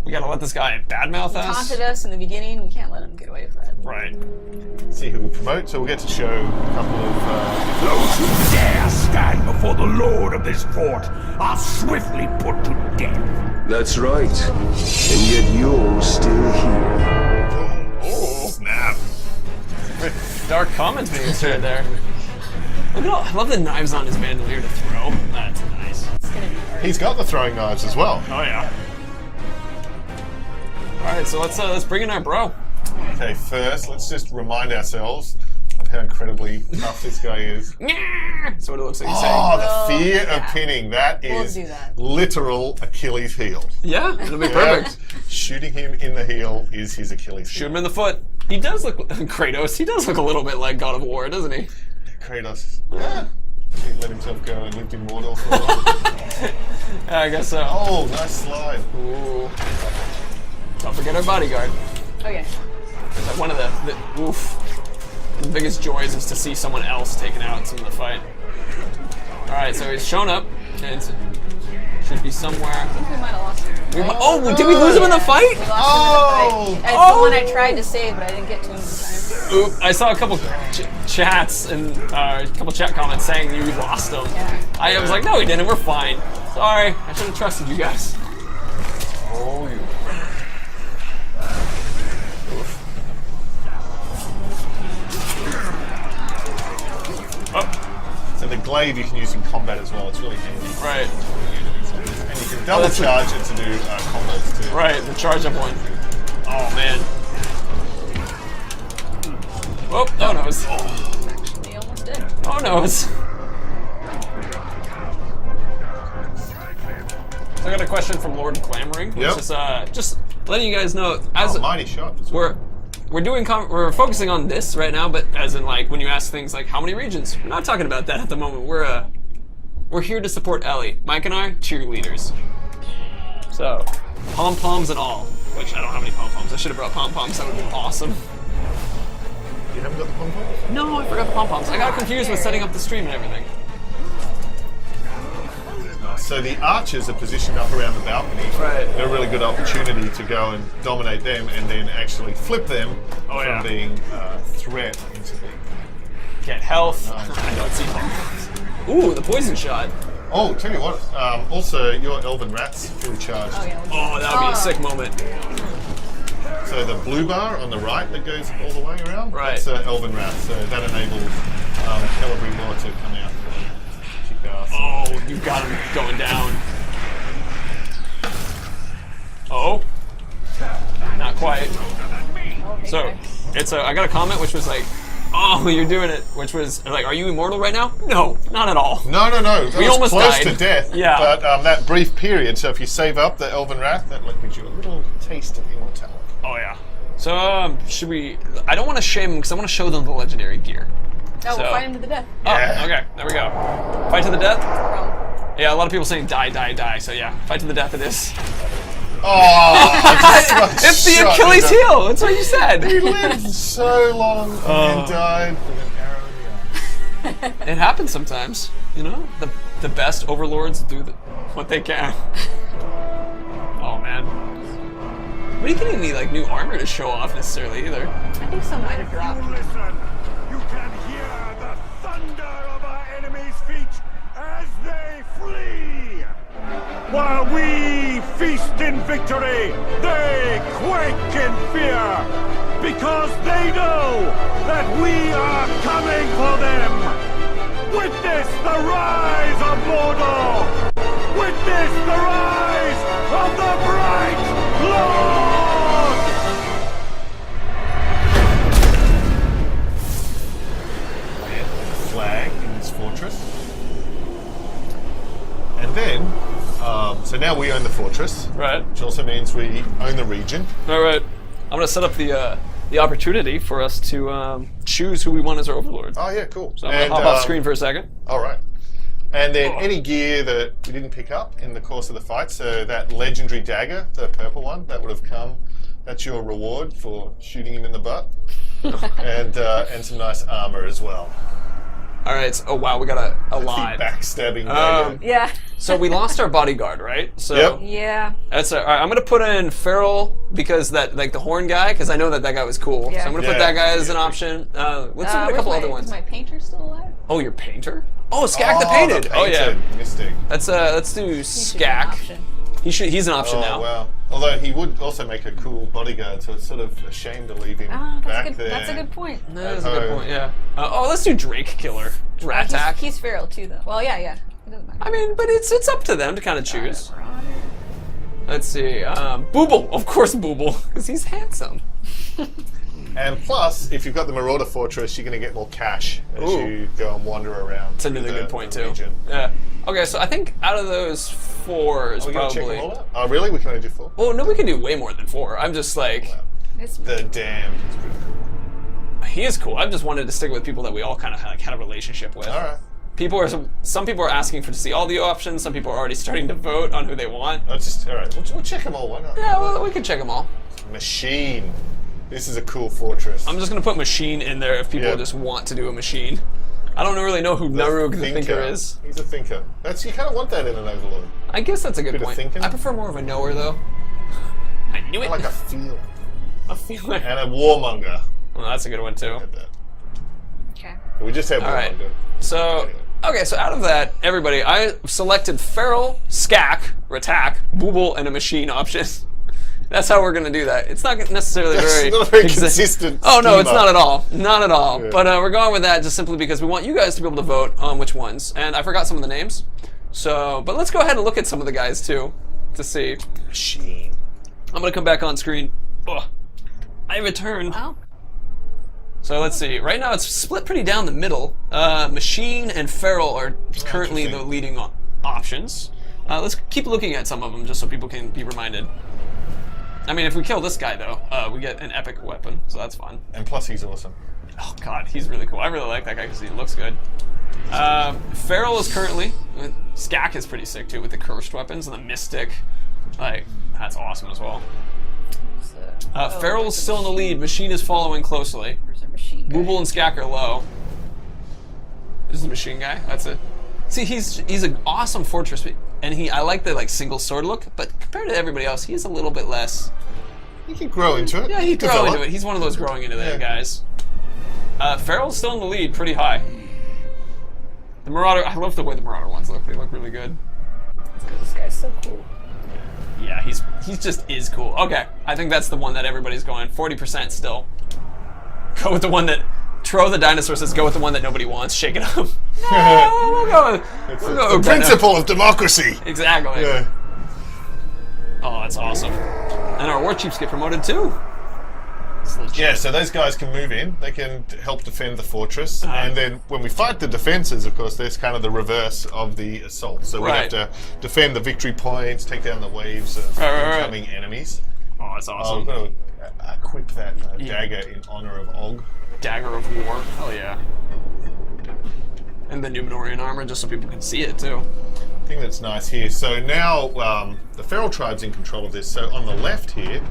We got to let this guy badmouth He us. taunted us in the beginning. We can't let him get away with that. Right. See who we promote. So we'll get to show a couple of... Those who dare stand before the lord of this fort are swiftly put to death. That's right. And yet you're still here. Oh, snap. Dark comments being said there. Look at all, I love the knives on his bandolier to throw. That's nice. It's gonna be hard. He's got the throwing knives as well. Oh yeah. All right, so let's bring in our bro. Okay, first, let's just remind ourselves of how incredibly tough this guy is. That's what it looks like he's Oh, saying. the fear yeah. of pinning. That is do that. literal Achilles' heel. Yeah, it'll be perfect. Shooting him in the heel is his Achilles' Shoot heel. him in the foot. He does look Kratos. He does look a little bit like God of War, doesn't he? Kratos. Yeah. He let himself go and lived in Mordor for a while. Yeah, I guess so. Oh, nice slide. Ooh. Don't forget our bodyguard. Okay. Like one of the biggest joys is to see someone else taken out in some of the fight. Alright, so he's shown up and should be somewhere. I think we might have lost him. Did we lose him in the fight? We lost him in the fight. It's the one I tried to save, but I didn't get to him in time. Oop, I saw a couple chats and a couple chat comments saying you lost him. Yeah. I was like, no, we didn't. We're fine. Sorry, I should have trusted you guys. Oh, you. So the glaive you can use in combat as well. It's really handy. Right. And you can double charge it to do combos too. Right, the charge up one. Oh man. Oh noes. Actually, almost did. Oh noes. So I got a question from Lord Clamoring, which Yep. is just letting you guys know as Mighty shot. we're focusing on this right now, but as in like when you ask things like how many regions, we're not talking about that at the moment. We're here to support Ellie. Mike and I, cheerleaders. So pom poms and all. Which I don't have any pom poms. I should have brought pom poms. That would have been awesome. You haven't got the pom pom? No, I forgot the pom poms. I got confused with setting up the stream and everything. So the archers are positioned up around the balcony. Right. They're a really good opportunity to go and dominate them, and then actually flip them from being a threat into being. Get health. Nice. I don't see pom poms. Ooh, the poison shot. Oh, tell you what. Also, your elven rat's fully charged. Oh, yeah. Oh, that would be a sick moment. So the blue bar on the right that goes all the way around. Right. That's elven rat. So that enables Celebrity Law to come out. Kick ass. Oh, you got him going down. Oh, not quite. So it's I got a comment which was like, "Oh, you're doing it," which was like, "Are you immortal right now?" No, not at all. No. That We was almost close died. to death. Yeah. But that brief period. So if you save up the elven wrath, that gives you a little taste of immortality. Oh yeah. So should we? I don't want to shame them because I want to show them the legendary gear. Oh, So- we'll fight him to the death. Yeah. Oh, okay. There we go. Fight to the death. Bro. Yeah, a lot of people saying die, die, die. So yeah, fight to the death it is. Oh, It's the Achilles heel. That's what you He said. lived so long and then died with an arrow in the arm. It happens sometimes. You know, the best overlords do what they can. Oh man. We didn't get any like new armor to show off necessarily either. I think some might have dropped. Listen, you can hear the thunder of our enemies' feet as they flee. While we feast in victory, they quake in fear, because they know that we are coming for them. Witness the rise of Mordor! Witness the rise of the bright Lord! Flag in this fortress. And then, so now we own the fortress, Right. which also means we own the region. All right. I'm gonna set up the opportunity for us to choose who we want as our overlord. Oh yeah, cool. So I'm gonna hop off screen for a second. All right. And then any gear that we didn't pick up in the course of the fight, so that legendary dagger, the purple one, that would have come. That's your reward for shooting him in the butt, and some nice armor as well. All right. Oh wow, we got a lot. The backstabbing dagger. Yeah. So we lost our bodyguard, right? So Yep. Yeah. that's all right. I'm gonna put in Farrell because that like the horn guy because I know that guy was cool. Yeah. So I'm gonna put Yeah. that guy as an option. Let's look at a couple other ones. Is my painter still alive? Oh, your painter? Oh, Skak the Painted. Oh yeah. Painted Mystic. Let's do He should be an Skak. option. He's an option Oh now. wow. Although he would also make a cool bodyguard, so it's sort of a shame to leave him Ah, back there. that's a good point. That's a good point. Yeah. Let's do Drake Killer. Rat Tack. He's feral too, though. Well, yeah. It doesn't matter. I mean, but it's up to them to kind of choose. Let's see. Booble, of course, Booble, because he's handsome. And plus, if you've got the Marauder Fortress, you're going to get more cash as Ooh. you go and wander around. That's another through good point the too. region. Yeah. Okay, so I think out of those four is Are we going to check probably. them all out? Oh, really? We can only do 4? Well, no, we can do way more than 4. I'm just like, It's The Damned is pretty cool. he is cool. I just wanted to stick with people that we all kind of like had a relationship with. All right. Some people are asking to see all the options. Some people are already starting to vote on who they want. All right. We'll check them all. Why not? Yeah, well, we can check them all. Machine. This is a cool fortress. I'm just gonna put machine in there if people Yeah. just want to do a machine. I don't really know who Narug the Thinker is. He's a thinker. You kind of want that in an Overlord. I guess that's a good Bit of point. thinking. I prefer more of a knower though. I knew it. I like a feel. a feeler. And a warmonger. Well, that's a good one too. Had that. okay. We just had All right. warmonger. So, okay, so out of that, everybody, I selected Feral, Skak, Ratak, Booble, and a machine option. That's how we're going to do that. It's not necessarily That's very... not a very consistent Oh, no, it's schema. not at all. Not at all. Yeah. But we're going with that just simply because we want you guys to be able to vote on which ones. And I forgot some of the names. So, but let's go ahead and look at some of the guys, too. to see. Machine. I'm gonna come back on screen. Ugh. I return. Oh. So let's see. Right now it's split pretty down the middle. Machine and Feral are currently the leading options. Let's keep looking at some of them just so people can be reminded. I mean, if we kill this guy though, we get an epic weapon, so that's fun. And plus, he's awesome. Oh god, he's really cool. I really like that guy because he looks good. Feral is currently. Skak is pretty sick too with the cursed weapons and the mystic. Like, that's awesome as well. Feral is still in the lead. Machine is following closely. Where's the machine guy? Booble and Skak are low. This is the machine guy. That's it. See, he's an awesome fortress, and I like the like single sword look. But compared to everybody else, he's a little bit less. He can grow into it. Yeah, he can grow into it. He's one of those growing into that guys. Feral's still in the lead, pretty high. The Marauder. I love the way the Marauder ones look. They look really good. Because this guy's so cool. Yeah, he's just is cool. Okay, I think that's the one that everybody's going. 40% still. Go with the one that Tro the dinosaur says. Go with the one that nobody wants. Shake it up. No, we'll go. The principle of democracy. Exactly. Yeah. Oh, that's awesome. And our war chiefs get promoted too. Yeah, so those guys can move in. They can help defend the fortress, and then when we fight the defenses, of course, there's kind of the reverse of the assault. So we have to defend the victory points, take down the waves of incoming enemies. Oh, that's awesome. I'm going to equip that dagger in honor of Og. Dagger of War. Hell yeah. And the Numenorian armor, just so people can see it too. I think that's nice here. So now the Feral tribe's in control of this. So on the left here,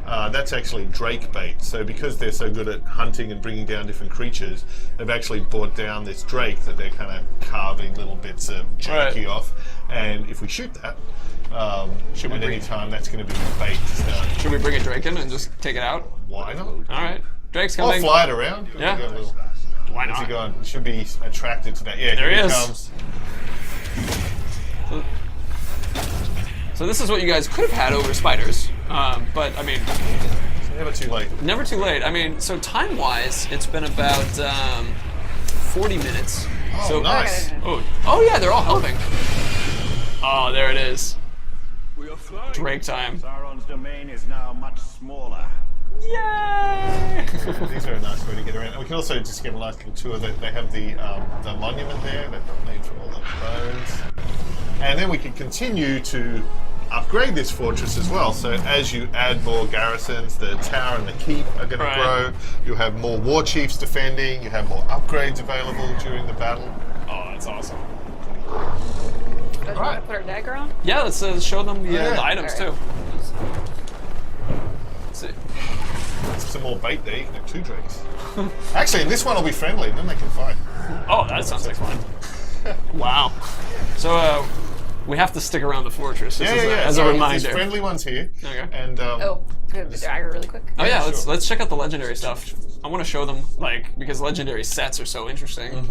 that's actually Drake bait. So because they're so good at hunting and bringing down different creatures, they've actually brought down this Drake that they're kind of carving little bits of jerky off. And if we shoot that, at any time, that's going to be bait to start. Should we bring a Drake in and just take it out? Why not? All right. Drake's coming. I'll fly it around. Yeah. Why not? Where's he going? He should be attracted to that. Yeah, there here he is. Comes. So this is what you guys could have had over spiders, but I mean, It's never too late. Never too late. I mean, so time-wise, it's been about 40 minutes. Oh, so, nice. Oh yeah, they're all helping. Oh, there it is. Drake time. Sauron's domain is now much smaller. Yay! These are a nice way to get around. And we can also just get a nice little tour. They have the monument there. They've got names for all the bones. And then we can continue to upgrade this fortress as well. So as you add more garrisons, the tower and the keep are going to grow. You'll have more war chiefs defending. You have more upgrades available during the battle. Oh, that's awesome. Do you want to put our dagger on? Yeah, let's show them the items too. Let's see. Some more bait there. You can have 2 drakes. Actually, this one will be friendly. Then they can fight. Oh, that sounds like fun. Wow. So we have to stick around the fortress as a reminder. There's friendly ones here. Okay. And Good, the dagger really quick. Oh yeah, let's check out the legendary stuff. I want to show them because legendary sets are so interesting.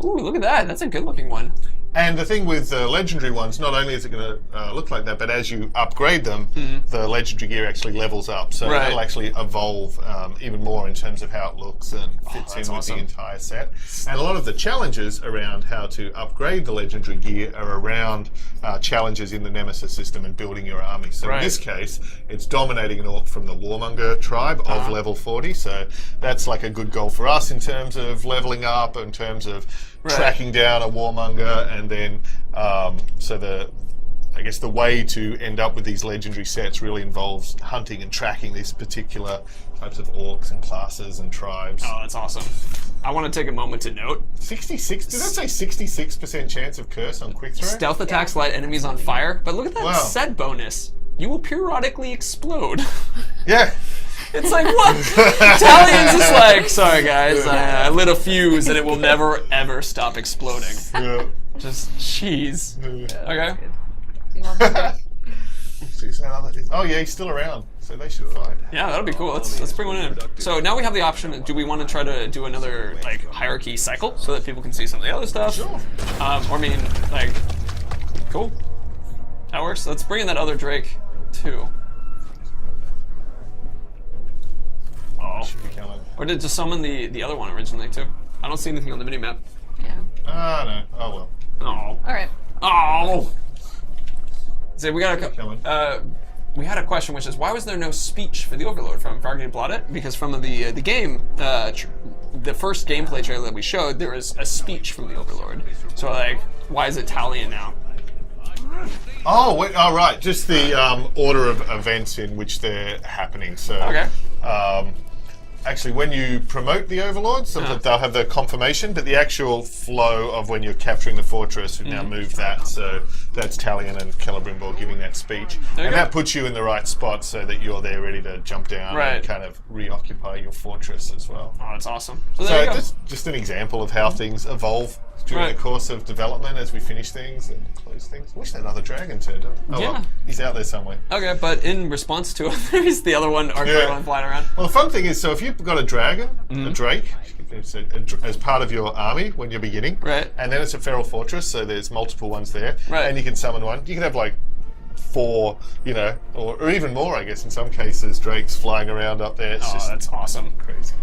Ooh, look at that. That's a good looking one. And the thing with the legendary ones, not only is it going to look like that, but as you upgrade them, the legendary gear actually levels up. So it'll actually evolve even more in terms of how it looks and fits in with the entire set. And a lot of the challenges around how to upgrade the legendary gear are around challenges in the Nemesis system and building your army. So in this case, it's dominating an orc from the Warmonger tribe of level 40. So that's like a good goal for us in terms of leveling up, in terms of tracking down a warmonger, and then I guess the way to end up with these legendary sets really involves hunting and tracking these particular types of orcs and classes and tribes. Oh, that's awesome. I want to take a moment to note 66. Did that say 66% chance of curse on quick throw? Stealth attacks light enemies on fire, but look at that set bonus. You will periodically explode. Yeah. It's like, what? Italians is like, sorry guys, I lit a fuse and it will never ever stop exploding. Yeah. Just cheese. Okay. Do you want that? Oh yeah, he's still around, so they should fight. Yeah, that'll be cool. Let's bring one in. So now we have the option. Do we want to try to do another hierarchy cycle so that people can see some of the other stuff? Sure. Cool. That works. Let's bring in that other Drake too. Oh. Or did just summon the other one originally too? I don't see anything on the minimap. Yeah. Ah, no. Oh well. Oh. Alright. Oh. So we got we had a question, which is why was there no speech for the Overlord from Fargate Blotted? Because from the game, the first gameplay trailer that we showed, there was a speech from the Overlord. So like, why is it Talion now? Oh, wait, oh, right. Just the order of events in which they're happening. So, Okay. Actually, when you promote the Overlord, sometimes they'll have the confirmation, but the actual flow of when you're capturing the fortress, we've now moved that. So that's Talion and Celebrimbor giving that speech. And that puts you in the right spot so that you're there ready to jump down and kind of reoccupy your fortress as well. Oh, that's awesome. So there you go. that's just an example of how things evolve during the course of development as we finish things and close things. I wish that other dragon turned up. Oh, well, he's out there somewhere. Okay, but in response to others, the other one are one flying around. Well, the fun thing is, so if you've got a dragon, a drake, as part of your army when you're beginning, and then it's a feral fortress, so there's multiple ones there, and you can summon one. You can have like 4, you know, or even more, I guess, in some cases, drakes flying around up there. It's just that's awesome. Crazy.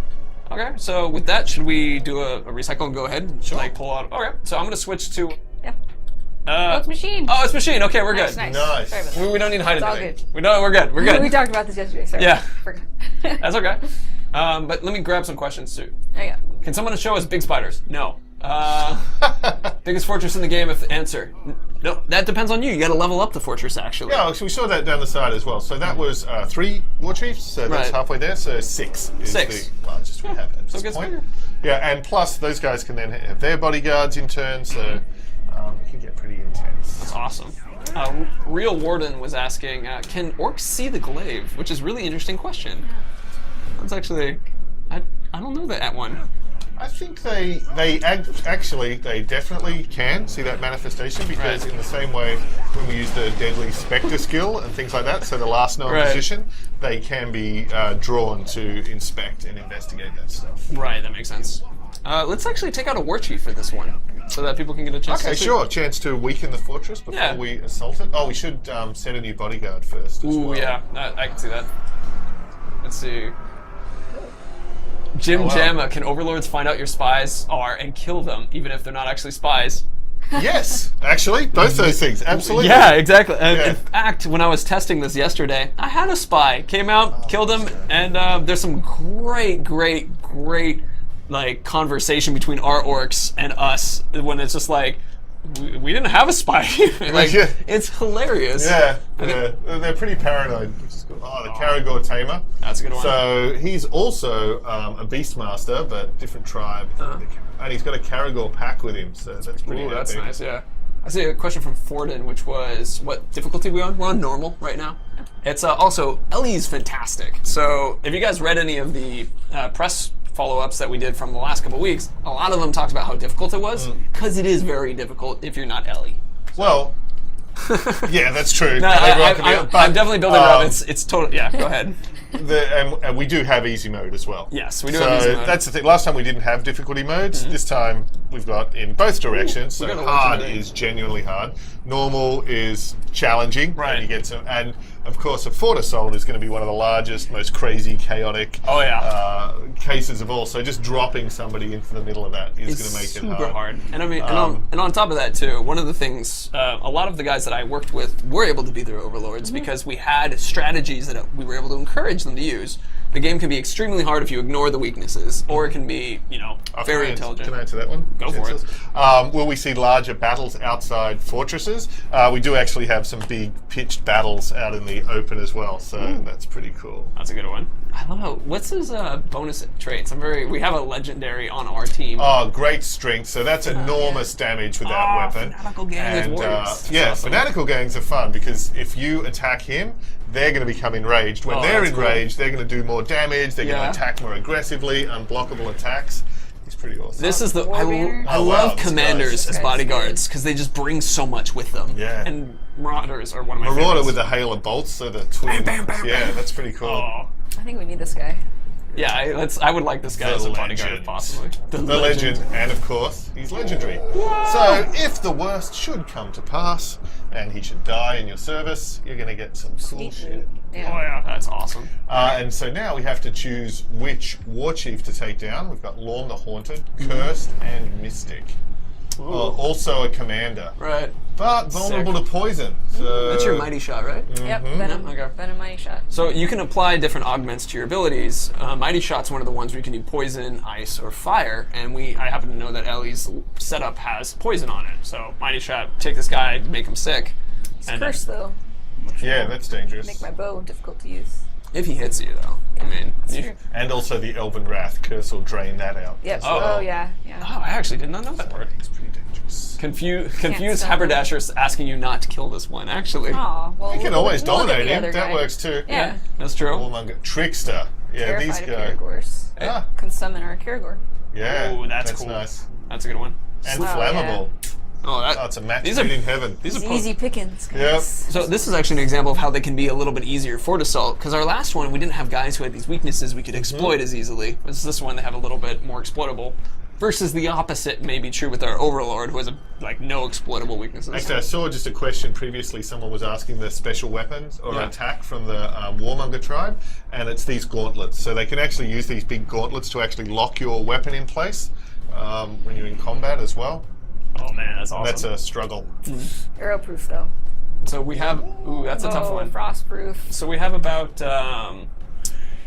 Okay, so with that, should we do a recycle and go ahead and like pull out? Okay, so I'm gonna switch to. Oh, it's machine. Oh, it's machine. Okay, we're Nice, good. nice. Sorry about that. We don't need to hide It's all anything. good. We're good. We're good. We talked about this yesterday. Sorry. Yeah. Forgot. That's okay. But let me grab some questions too. There you go. Can someone show us big spiders? No. Biggest fortress in the game? If the answer, no, that depends on you. You got to level up the fortress actually. Yeah, so we saw that down the side as well. So that was 3 war chiefs, so that's halfway there. So 6 is the largest we have at this point. Yeah, and plus those guys can then have their bodyguards in turn, so it can get pretty intense. That's awesome. Real Warden was asking, can orcs see the glaive? Which is a really interesting question. That's actually, I don't know that one. I think they definitely can see that manifestation because in the same way when we use the deadly spectre skill and things like that, so the last known position, they can be drawn to inspect and investigate that stuff. Right, that makes sense. Let's actually take out a war chief for this one, so that people can get a chance. Okay, sure. A chance to weaken the fortress before we assault it. Oh, we should set a new bodyguard first. As well. Yeah, I can see that. Let's see. Jim Jamma, can overlords find out your spies are and kill them, even if they're not actually spies? Yes, actually, both those things, absolutely. Yeah, exactly. In fact, when I was testing this yesterday, I had a spy. Came out, killed him, and there's some great like conversation between our orcs and us when it's just like, we didn't have a spy. Like, it's hilarious. Yeah, they're pretty paranoid. Oh, the Karagor Tamer. That's a good one. So he's also a Beastmaster, but different tribe. And he's got a Karagor pack with him, so that's pretty epic. That's nice, yeah. I see a question from Forden, which was, what difficulty we on? We're on normal right now. It's also, Ellie's fantastic. So if you guys read any of the press follow-ups that we did from the last couple weeks, a lot of them talked about how difficult it was, because it is very difficult if you're not Ellie. So. Well, yeah, that's true. No, I'm definitely building it up. It's totally, yeah, go ahead. And we do have easy mode as well. Yes, we do have easy mode. So that's the thing. Last time we didn't have difficulty modes. This time we've got in both directions. So hard is genuinely hard. Normal is challenging. Right. And you get some, and of course, a Fort Assault is going to be one of the largest, most crazy, chaotic cases of all. So just dropping somebody into the middle of that is going to make it super hard. And I mean, and on top of that too, one of the things, a lot of the guys that I worked with were able to be their overlords because we had strategies that we were able to encourage them to use. The game can be extremely hard if you ignore the weaknesses, or it can be, very intelligent. Can I answer that one? Go for it. Will we see larger battles outside fortresses? We do actually have some big pitched battles out in the open as well, so that's pretty cool. That's a good one. I love how, what's his bonus traits? We have a legendary on our team. Oh, great strength. So that's enormous damage with that weapon. Fanatical gang with warriors. Awesome. Fanatical gangs are fun because if you attack him, they're going to become enraged. When they're enraged, they're going to do more damage. They're going to attack more aggressively, unblockable attacks. He's pretty awesome. This is I love commanders as bodyguards because they just bring so much with them. Yeah. And Marauders are one of my favorites. Marauder with the hail of bolts, so the twin. Yeah, that's pretty cool. Oh. I think we need this guy. Yeah, I would like this guy as a bodyguard, possibly. The legend, and of course, he's legendary. Whoa. So, if the worst should come to pass, and he should die in your service, you're going to get some cool shit. Yeah. Oh yeah, that's awesome. And so now we have to choose which war chief to take down. We've got Lorn the Haunted, Cursed, and Mystic. also a commander, Right. but vulnerable to poison. So That's your mighty shot, right? Yep, Venom. Okay. Venom Mighty Shot. So you can apply different augments to your abilities. Mighty Shot's one of the ones where you can do poison, ice, or fire. And I happen to know that Ellie's setup has poison on it. So Mighty Shot, take this guy, make him sick. It's cursed though. Yeah, that's dangerous. Make my bow difficult to use. If he hits you, though. I mean, True. And also the Elven Wrath curse will drain that out. Yep. Oh. Oh yeah. Oh, I actually did not know that part. It's pretty dangerous. Confused stop him. haberdasher's asking you not to kill this one, actually. Aw, well, You can always we'll look at dominate the him. other That guy. works too. Yeah. That's true. Warmonger. Trickster. Yeah, Terrified these of guys. Caragors. Ah, Can summon our Caragor. yeah. Ooh, that's cool. nice. That's a good one. And Oh, flammable. Oh, Oh, it's a match These made are- in heaven. These are It's easy pickings, guys. Yep. So this is actually an example of how they can be a little bit easier for Dassault, because our last one, we didn't have guys who had these weaknesses we could exploit as easily. This one, they have a little bit more exploitable. Versus the opposite may be true with our Overlord, who has no exploitable weaknesses. Actually, I saw just a question previously. Someone was asking the special weapons or Yeah. attack from the Warmonger tribe, and it's these gauntlets. So they can actually use these big gauntlets to actually lock your weapon in place when you're in combat as well. Oh man, that's awesome. That's a struggle. Arrow-proof though. So we have, ooh, that's a tough one. Frost-proof. So we have about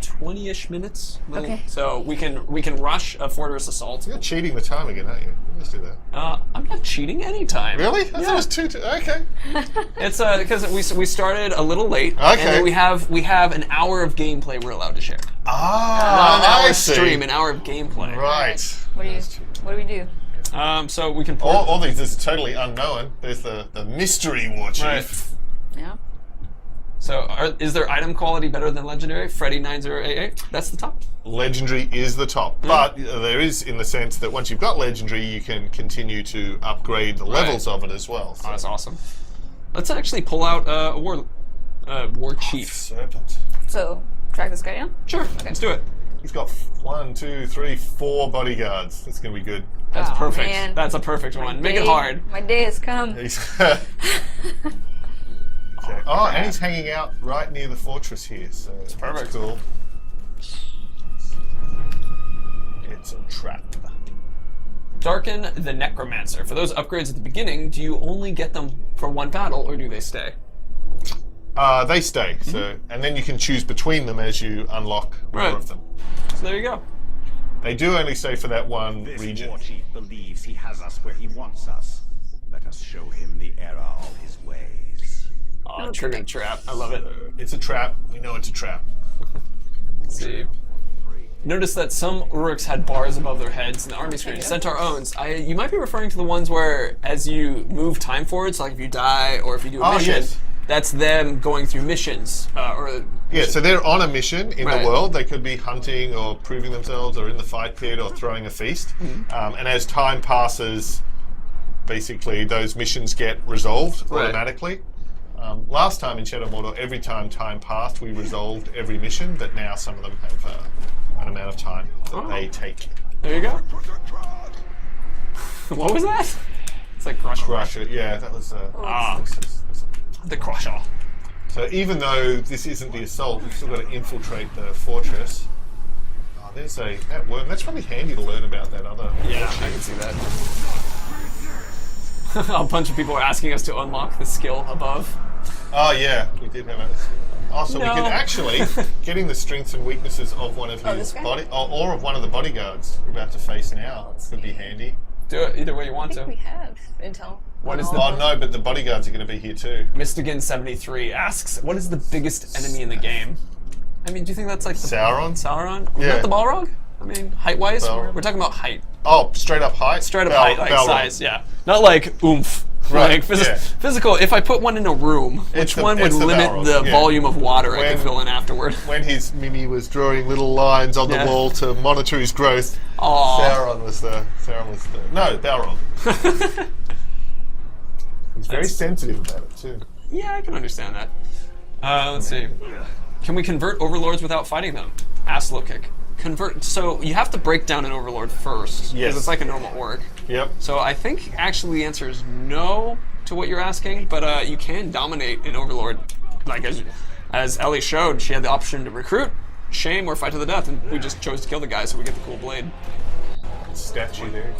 20-ish minutes. Okay. So we can rush a fortress assault. You're cheating the time again, aren't you? Let's do that. I'm not cheating anytime. Really? I thought it was two. Okay. It's because we started a little late, Okay. and then we have an hour of gameplay we're allowed to share. Ah, Not an hour I see. stream, an hour of gameplay. Right. What do we do? So we can. All these is totally unknown. There's the mystery war chief. Right. Yeah. So is there item quality better than legendary? Freddy 9088. That's the top. Legendary is the top, but there is in the sense that once you've got legendary, you can continue to upgrade the levels of it as well. So. Oh, that's awesome. Let's actually pull out a war chief. Serpent. So track this guy down. Sure, let's do it. He's got 1, 2, 3, 4 bodyguards. That's gonna be good. That's Aw, perfect. man. That's a perfect one. Make it Day- hard. My day has come. He's and he's hanging out right near the fortress here, so it's perfect. Cool. It's a trap. Darken the Necromancer. For those upgrades at the beginning, do you only get them for one battle, or do they stay? They stay, so and then you can choose between them as you unlock more Right. of them. So there you go. They do only stay for that one This region. war chief believes he has us where he wants us. Let us show him the error of his ways. Oh, triggered trap. I love it. It's a trap. We know it's a trap. Let's see. Notice that some Uruks had bars above their heads in the army screen. Centaur owns. You might be referring to the ones where, as you move time forward, so like if you die or if you do a mission, yes. that's them going through missions. Yeah, so they're on a mission in Right. the world. They could be hunting or proving themselves or in the fight pit or throwing a feast. And as time passes, basically those missions get resolved Right. automatically. Last time in Shadow Mordor, every time passed, we resolved every mission, but now some of them have an amount of time that they take. There you go. What was that? It's like crush. Crush it, yeah, that was... The crusher. So even though this isn't the assault, we've still got to infiltrate the fortress. Oh, there's that worm. That's probably handy to learn about that other... Yeah, I can see that. A bunch of people are asking us to unlock the skill above. Oh yeah, we did have a... Oh, so we No. can actually, getting the strengths and weaknesses of one of his this guy? body... or of one of the bodyguards we're about to face now could be handy. Do it either way you want I think we to. have intel. What is Oh no, but the bodyguards are going to be here too. Mystigan73 asks, what is the biggest enemy in the game? I mean, do you think that's like the Sauron? Sauron? Yeah. Not the Balrog? I mean, height-wise? Balrog. We're talking about height. Oh, straight up height? Straight up height, like Balrog. size, yeah. Not like oomph. Right, Like yeah. physical, if I put one in a room, which the- one would it's the limit Balrog, the yeah. volume of water I could When- fill in afterward? When his Mimi was drawing little lines on Yeah. the wall to monitor his growth, Aw. Sauron was the... No, Balrog. He's very sensitive about it too. Yeah, I can understand that. Let's see. Can we convert overlords without fighting them? Ask Low Kick. Convert. So you have to break down an overlord first. Yes. Because it's like a normal orc. Yep. So I think actually the answer is no to what you're asking, but you can dominate an overlord. Like as Ellie showed, she had the option to recruit, shame, or fight to the death, and we just chose to kill the guy so we get the cool blade. statue there.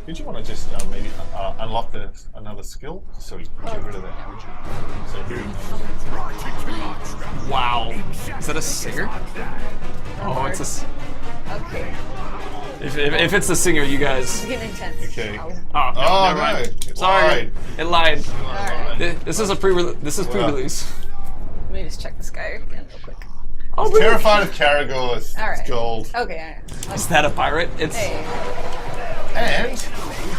Did you want to just maybe unlock another skill? So we get rid of that widget. So here. Wow. Is that a singer? Oh, it's a. Okay. If it's the singer, you guys. It's getting intense. Okay. Oh. Oh, Oh, never mind. no. It Sorry, lied. it lied. Alright. This is a pre-release. Let me just check this guy again real quick. Oh, really? Terrified of Caragors. Alright. It's gold. Okay, alright. Is that a pirate? It's Hey. And we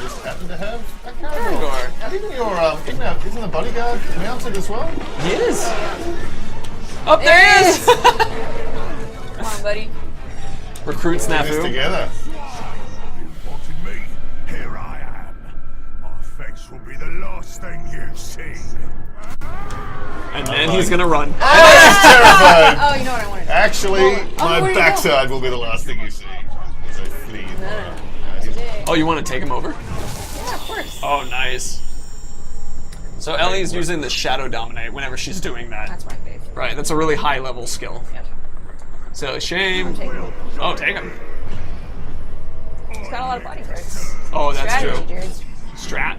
just happen to have a Caragor. Caragor. Even your isn't the bodyguard mounted as well? He is. Oh, there he is. Come on, buddy. Recruit Put this snafu. together. Wanted me? Here I am. My face will be the last thing you've seen. And then he's gonna run. Terrified. Oh, you know what I wanted. Actually, Oh, my where you backside will be the last thing you see. As I flee. No. Oh, you want to take him over? Yeah, of course. Oh, nice. So Ellie's using the Shadow Dominate whenever she's doing that. That's my favorite. Right, that's a really high level skill. Yep. So shame. Take it. Oh, take him. He's got a lot of bodyguards. Oh, that's Strategy, true. dude. Strat.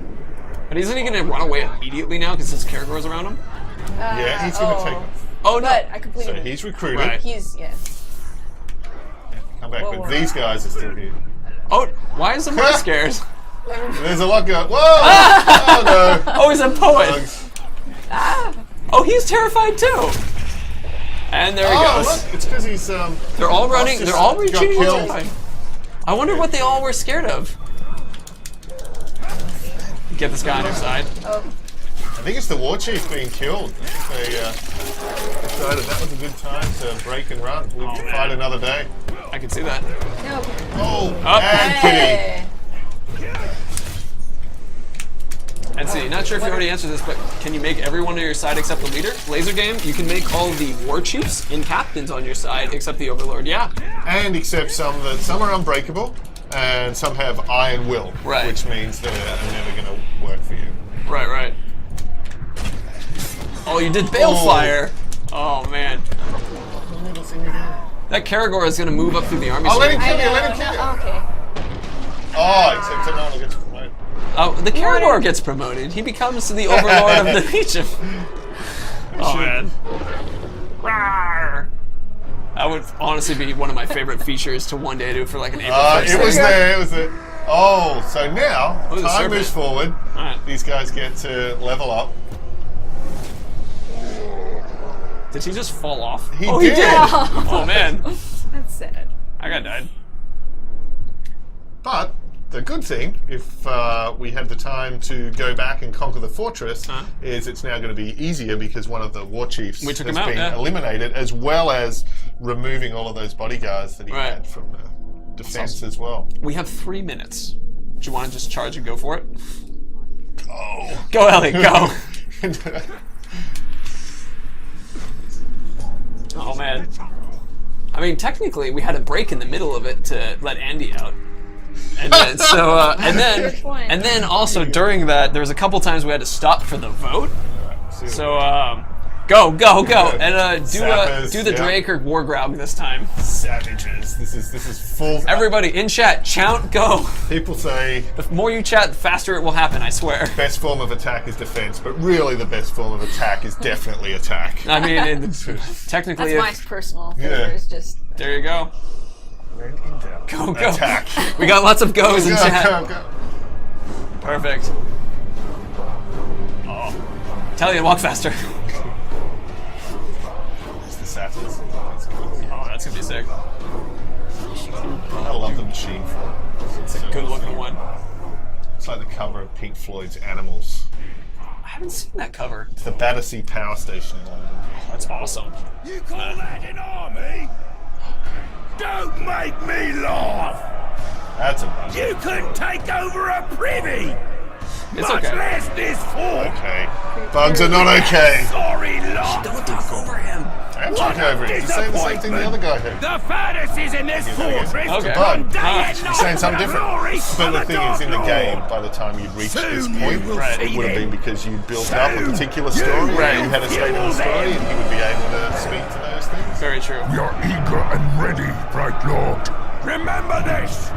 But isn't he gonna run away immediately now because his Caragor's around him? Yeah, he's going to take. Oh no. But I completed So it. he's recruited. Right. He's, yeah. Come back, Whoa, but whoa. these guys are still here. Oh, why is the more scared? There's a lot going. Whoa! Oh no! Oh, he's a poet. Bugs. Oh, he's terrified too. And there he Oh, goes. look! It's because he's They're all running. just They're all got retreating. killed. Terrified. I wonder what they all were scared of. Get this guy on your side. Oh, I think it's the war chief being killed. I think they decided that was a good time to break and run. We'll man. fight another day. I can see that. no. Oh, Up. and Kitty. Hey. And see, not sure if you already answered this, but can you make everyone on your side except the leader? Laser game, you can make all the war chiefs and captains on your side except the overlord. Yeah. And except some are unbreakable, and some have iron will, Right. which means they're never going to work for you. Right. Oh, you did balefire. Oh man. That Caragor is gonna move up through the army. Oh, let him soon. kill you! Let him kill you! Okay. Oh, except Tanana gets promoted. Oh, the Caragor gets promoted. He becomes the overlord of the Legion. Oh man. Rawr. That would honestly be one of my favorite features to one day do for like an April 1st. It was there. It was there. Oh, so now Oh, the time serpent. moves forward. Alright. These guys get to level up. Did he just fall off? He oh, did. he did. Oh man. That's sad. I got died. But the good thing, if we had the time to go back and conquer the fortress, is it's now going to be easier because one of the war chiefs We took has him out, been yeah. eliminated, as well as removing all of those bodyguards that he Right. had from the defense as well. We have 3 minutes. Do you want to just charge and go for it? Oh. Go, Ellie, go. Oh man. I mean, technically, we had a break in the middle of it to let Andy out, and then Good point. and then also during that, there was a couple times we had to stop for the vote. So go, and Sappers, do the yeah. Drake or Wargrog this time. Savages. This is full. Everybody in chat, chant, go. People say The more you chat, the faster it will happen. I swear. best form of attack is defense, but really the best form of attack is definitely attack. I mean, technically, That's my personal favorite. Yeah. Is just there you go. When in doubt, Go, go. attack. We got lots of goes in Go, chat. go, go. Perfect. Oh. Italian, walk faster. It's the Sappers. Oh, that's gonna be sick. I love the machine form. It's a good looking one. It's like the cover of Pink Floyd's Animals. I haven't seen that cover. It's the Battersea Power Station in London. That's awesome. You call that an army? Don't make me laugh! That's a bug. You couldn't take over a privy! It's much okay. less this fort! Okay. Bugs are not okay. Sorry, lot! Don't talk over him. I'm talking over it. You're saying the same thing the other guy did. The fantasies in this fortress Okay. Bug. day Ah, and You're night saying for something the different. glory But of the thing is, in the Dark game, Lord. by the time you'd reached this Soon point, you will Right. it would have see been him. because you'd built up a particular story, Right. and you had a statement of the story, and he would be able to speak to those things. Very true. You're eager and ready, Bright Lord. Remember this!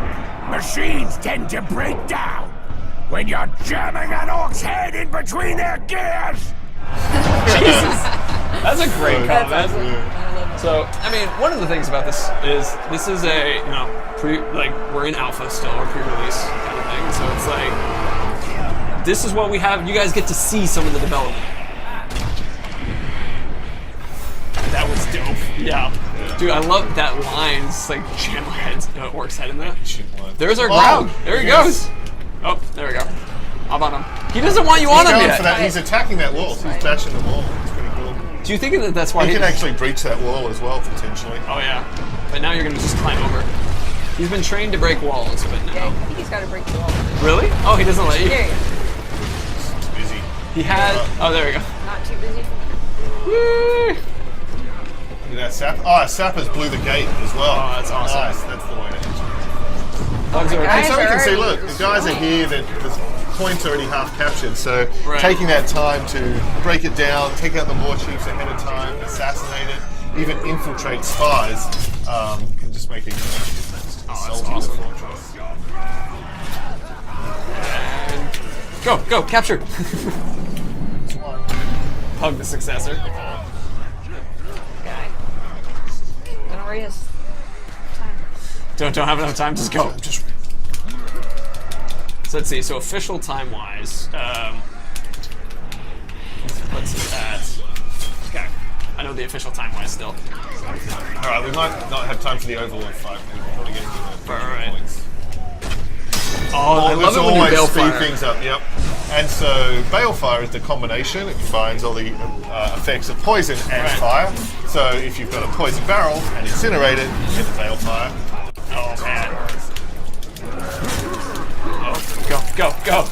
Machines tend to break down when you're jamming an orc's head in between their gears. Jesus, that's a great That's comment. awesome. I love it. So, I mean, one of the things about this is a, you know, we're in alpha still, or pre-release kind of thing. So it's like, this is what we have. You guys get to see some of the development. That was dope. Yeah. Dude, I love that line. It's like jam my head, orc's head in there. There's our ground. There he goes. Oh, there we go. How about him? He doesn't want you on him yet. For that. He's attacking that wall. He's bashing the wall. It's pretty cool. Do you think that that's why He can actually breach that wall as well, potentially. Oh yeah. But now you're gonna just climb over. He's been trained to break walls, but Yeah, I now. think he's got to break the wall. Really? Oh, he doesn't let you. There you go. He's busy. He had. Oh, there we go. Not too busy for me. Woo! Look at that sap. Oh, sappers blew the gate as well. Oh, that's awesome. Nice. That's the way to enter. Bugs are- And so we can Guys see, are look, the guys are destroying. here, the point's already half captured, so Right. taking that time to break it down, take out the war chiefs ahead of time, assassinate it, even infiltrate spies, can just make a huge difference to the Oh, that's assault of the awesome. fortress. And go, capture. Hug the successor. Guy. Don't know where he is. Time. Don't have enough time. Just go. Just So let's see. So official time wise, let's see that. Okay, I know the official time wise still. all right, we might not have time for the overlord fight. We'll probably get into the Alright. points. Oh, I love There's it when you always bail speed fire. things up, yep. And so Balefire is the combination. It combines all the effects of poison and Right. fire. So if you've got a poison barrel and incinerate it, you get the Balefire. Oh man. Oh, go.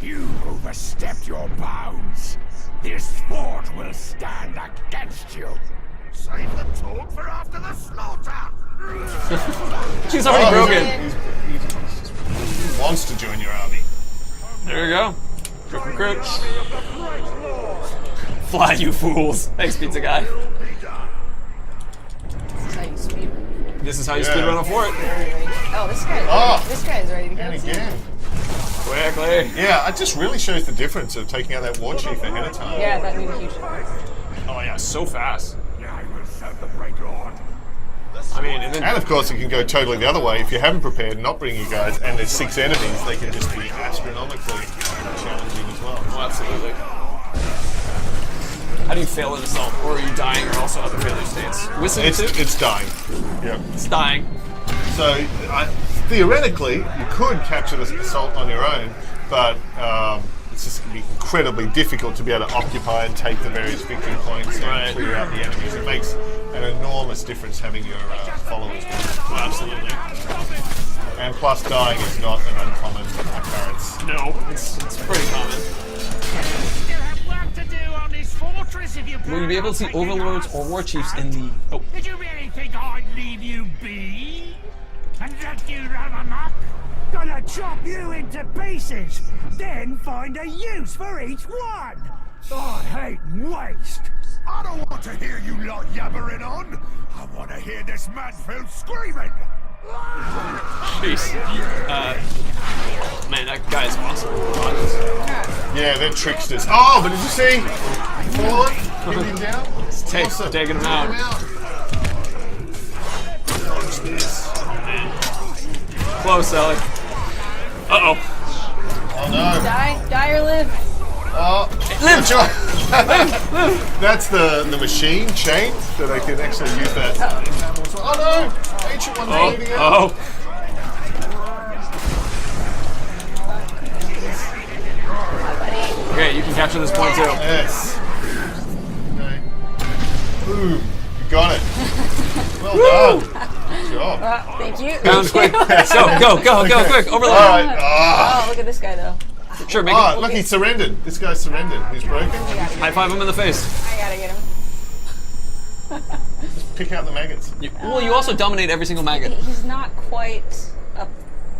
You overstepped your bounds. This fort will stand against you. Save the talk for after the slaughter. She's already broken. He wants to join your army. There you go. Recruit. Fly, you fools. Thanks, pizza guy. This is how you speed. This is how you Yeah. speed run a fort. Oh, this guy. Oh. This guy is ready to go. And again. Quickly. Yeah, it just really shows the difference of taking out that war chief ahead of time. Yeah, that made a huge difference. Oh yeah, so fast. I will celebrate, Lord. I mean, and then And of course, it can go totally the other way. If you haven't prepared, not bring you guys, and there's 6 enemies, they can just be astronomically challenging as well. oh, absolutely. How do you fail an assault, or are you dying, or also other failure states? Whistling too? It's dying. Yeah. It's dying. So theoretically, you could capture this assault on your own, but it's just going to be incredibly difficult to be able to occupy and take the various victory points and Right. clear out the enemies. It makes an enormous difference having your followers with you. Oh, absolutely. And plus, dying is not an uncommon occurrence. No, it's pretty common. You have work to do on this fortress if you Will you be able to see overlords or war chiefs in the? Oh, Did you really think I'd leave you be? And let you run amok? Gonna chop you into pieces, then find a use for each one! I hate waste! I don't want to hear you lot yabbering on! I want to hear this Mansfield screaming! jeez. Man, that guy's awesome. Yeah, they're tricksters. Oh, but did you see? Fallen, hitting down. Awesome. Taking him out. Watch this. Close, Ellie. Uh-oh. Oh no. Die or live. Oh, live. That's the machine chain, so they can actually use that. Oh no! Ancient one bleeding out. Oh. Okay, you can capture this point too. Yes. Okay. Boom. You got it. Well done. Good job. Thank you. Bounce quick. Go, quick. Overload. All right. Ah. Oh, look at this guy though. Sure, make Oh, it. look, he surrendered. This guy surrendered. He's broken. High five him in the face. I gotta get him. Pick out the maggots. Well, you also dominate every single maggot. He's not quite up.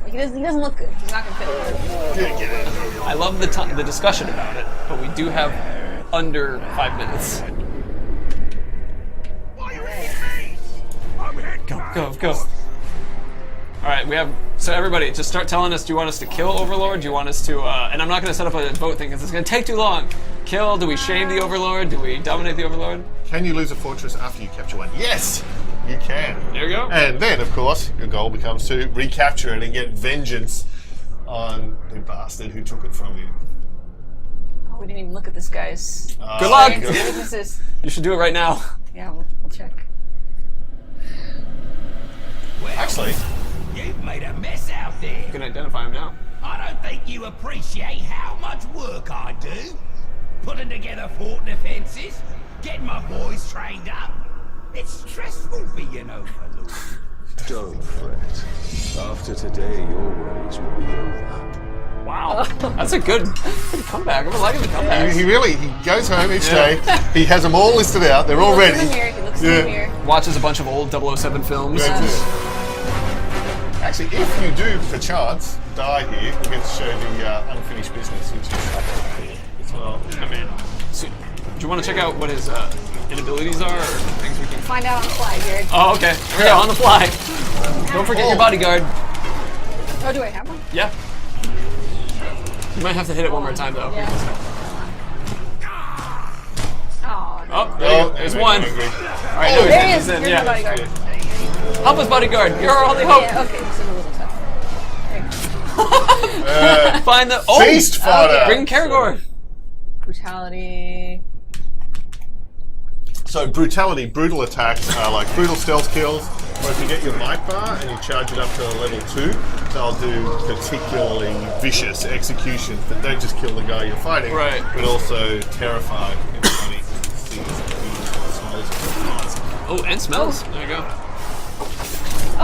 He doesn't look good. He's not gonna fit. Get it. I love the discussion about it, but we do have under 5 minutes. Go, go. Alright, we have... So everybody, just start telling us, do you want us to kill Overlord? Do you want us to... and I'm not going to set up a vote thing, because it's going to take too long. Kill, do we shame the Overlord? Do we dominate the Overlord? Can you lose a fortress after you capture one? Yes! You can. There you go. And then, of course, your goal becomes to recapture it and get vengeance on the bastard who took it from you. Oh, we didn't even look at this guy's Good luck! weaknesses. You should do it right now. Yeah, we'll check. Well, Actually, you've made a mess out there. You can identify him now. I don't think you appreciate how much work I do. Putting together fort defenses, getting my boys trained up. It's stressful being overlord. Don't fret. After today, your worries will be over. Wow. That's a good comeback. I'm liking the comeback. he goes home each day. He has them all listed out. They're all ready. He looks in the mirror. Watches a bunch of old 007 films. Actually, if you do, perchance, die here, we get to show the unfinished business, which is cool as well. I mean, so, do you want to check out what his inabilities are, or things we can... Find out on the fly, Jared. Oh, okay. Here we go, on the fly. Don't forget your bodyguard. Oh, do I have one? Yeah. You might have to hit it one more time, though. Yeah. Oh, no. Oh, there's one. Angry. All right, Oh, no, there he is. he's in. You're Yeah. my bodyguard. Help us, bodyguard. You're our only hope. Yeah, okay, this is a little tough. There you go. Find the... Feast fodder! Bring Karagor. Brutality. So brutality, brutal attacks are like brutal stealth kills, or if you get your might bar and you charge it up to a level 2, they'll do particularly vicious executions that don't just kill the guy you're fighting, Right. but also terrify everybody who sees and smells it. Oh, and smells. There you go.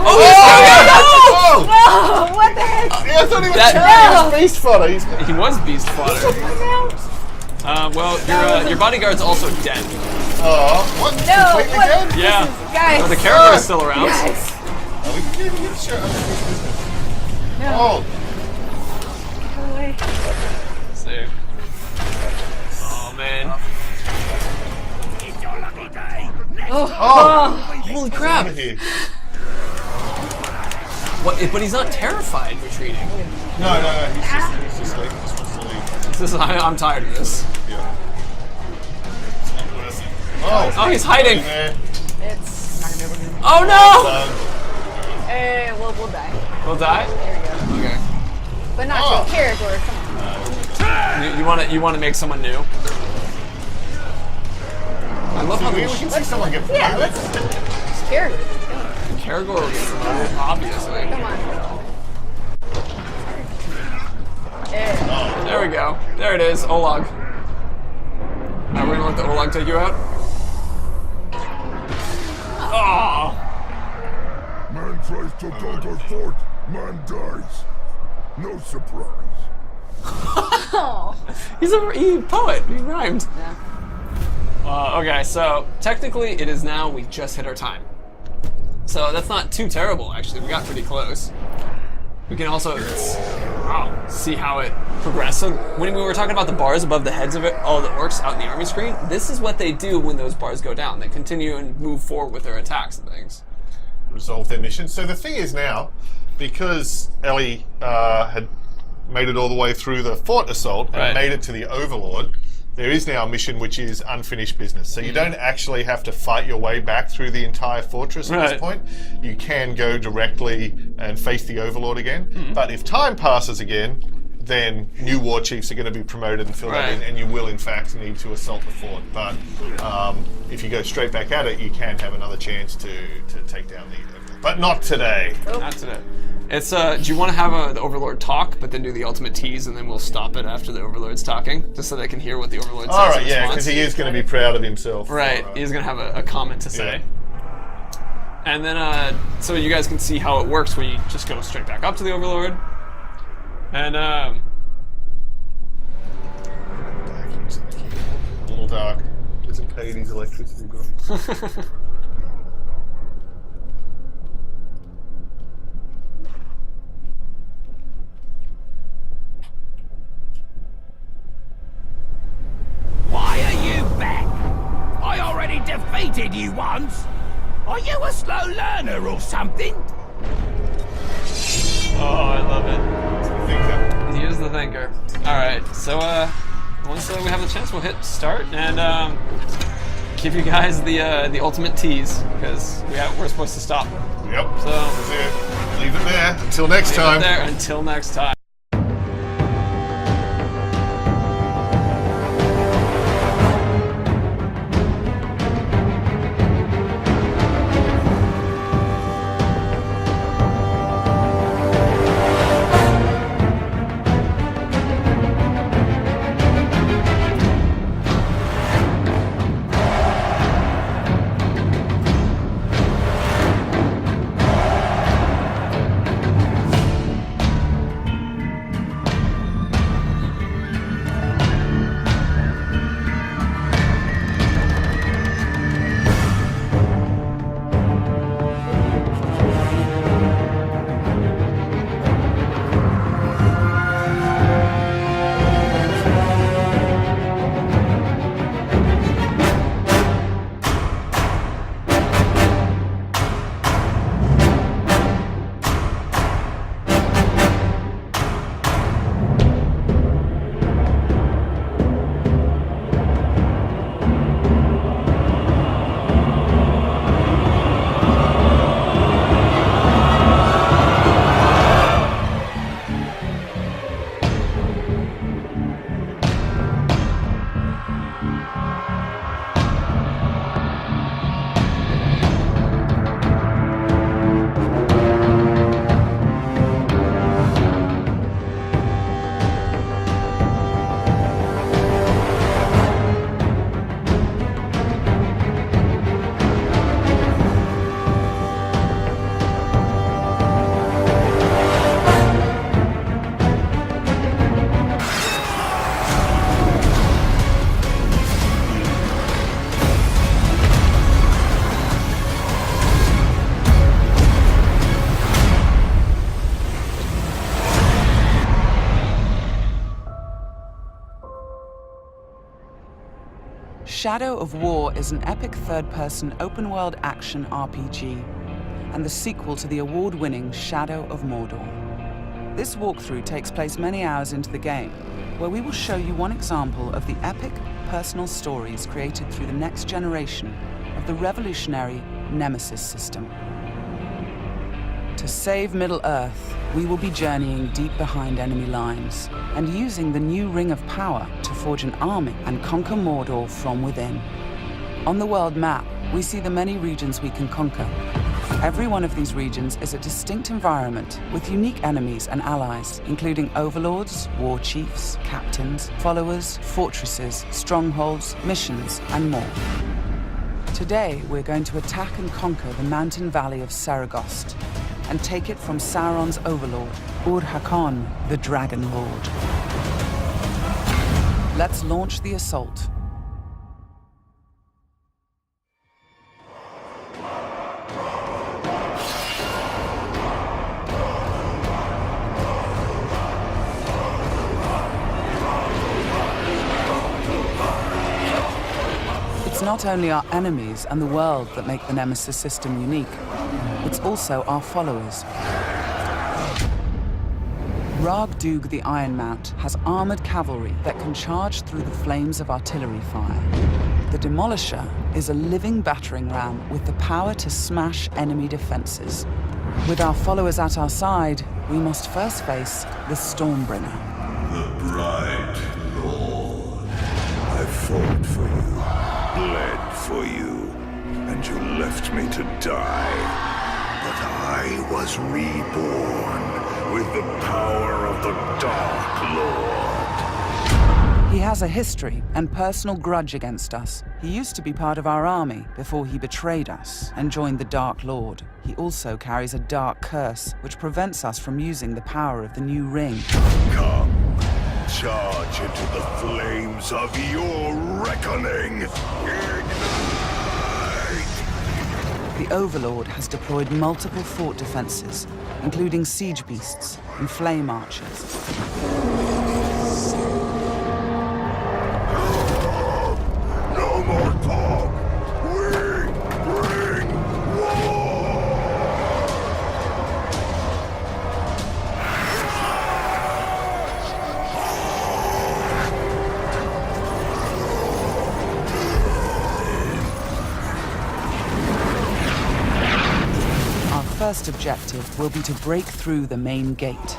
Oh! Oh, what the heck? Yeah, I thought he was That- beast fodder. He's He was beast fodder. Well, your bodyguard's also dead. what? No, Completely what? dead? Yeah. Guys. Well, the Karagor is still around. Guys. Oh, we can even get a shot of his business. No. Oh, Go away. See. Oh man. It's your lucky day. Holy crap! over here. What? But he's not terrified retreating. No, he's just like, he just wants to leave. This is, I'm tired of this. Yeah. It's not worth it. Oh, he's hiding. There. It's not gonna be able to. Oh no! Hey, we'll die. We'll die. There we go. Okay. But not Oh. to Karagor. Come on. You want to make someone new? I love how We can see someone get Yeah, promoted. let's. Karagor. Karagor is obviously. Come on. Yeah. There we go. There it is. Olag. Now we're gonna let the Olag take you out. Oh. Man tries to conquer fort, man dies. No surprise. Oh. He's a poet. He rhymed. Yeah. Okay, so technically it is now. We just hit our time. So that's not too terrible, actually. We got pretty close. We can also see how it progressed. So when we were talking about the bars above the heads of all the orcs out in the army screen, this is what they do when those bars go down. They continue and move forward with their attacks and things. Resolve their mission. So the thing is now, because Ellie had made it all the way through the fort assault and Right. made it to the Overlord, there is now a mission which is unfinished business. So you don't actually have to fight your way back through the entire fortress at Right. this point. You can go directly and face the Overlord again. But if time passes again, then new war chiefs are going to be promoted and filled Right. in, and you will in fact need to assault the fort. But if you go straight back at it, you can have another chance to take down the Overlord. But not today. Not today. It's do you want to have the Overlord talk, but then do the ultimate tease, and then we'll stop it after the Overlord's talking, just so they can hear what the Overlord says. All in right, yeah, response? because he is going to be proud of himself. Right, he's gonna have a comment to say. And then, so you guys can see how it works when you just go straight back up to the Overlord. And, A little dark. Isn't Katie's electricity bill? Why are you back? I already defeated you once. I Are you a slow learner or something? Oh, I love it. Thinker. He is the thinker. Alright, so once we have the chance, we'll hit start and give you guys the ultimate tease, because we're supposed to stop. Yep. So That's it. Leave it there. Until next leave it time. there until next time. Shadow of War is an epic third-person open-world action RPG, and the sequel to the award-winning Shadow of Mordor. This walkthrough takes place many hours into the game, where we will show you one example of the epic, personal stories created through the next generation of the revolutionary Nemesis system. To save Middle-earth, we will be journeying deep behind enemy lines and using the new Ring of Power to forge an army and conquer Mordor from within. On the world map, we see the many regions we can conquer. Every one of these regions is a distinct environment with unique enemies and allies, including overlords, war chiefs, captains, followers, fortresses, strongholds, missions, and more. Today, we're going to attack and conquer the mountain valley of Saragost and take it from Sauron's overlord, Ur-Hakon, the Dragon Lord. Let's launch the assault. It's not only our enemies and the world that make the Nemesis system unique, it's also our followers. Ragdug the Iron Mount has armored cavalry that can charge through the flames of artillery fire. The Demolisher is a living battering ram with the power to smash enemy defenses. With our followers at our side, we must first face the Stormbringer. The Bright Lord. I fought for you, bled for you, and you left me to die. But I was reborn with the power of the Dark Lord. He has a history and personal grudge against us. He used to be part of our army before he betrayed us and joined the Dark Lord. He also carries a dark curse, which prevents us from using the power of the new ring. Come, charge into the flames of your reckoning. The Overlord has deployed multiple fort defenses, including siege beasts and flame archers. No more talk! We bring war! first objective will be to break through the main gate.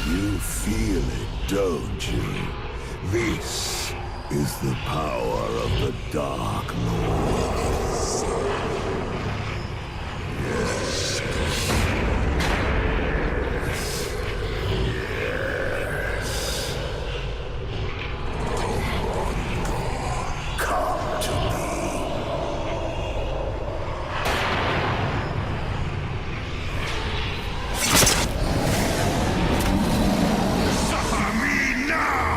You feel it, don't you? This is the power of the Dark Lord. Yes. Come to me. Suffer me now!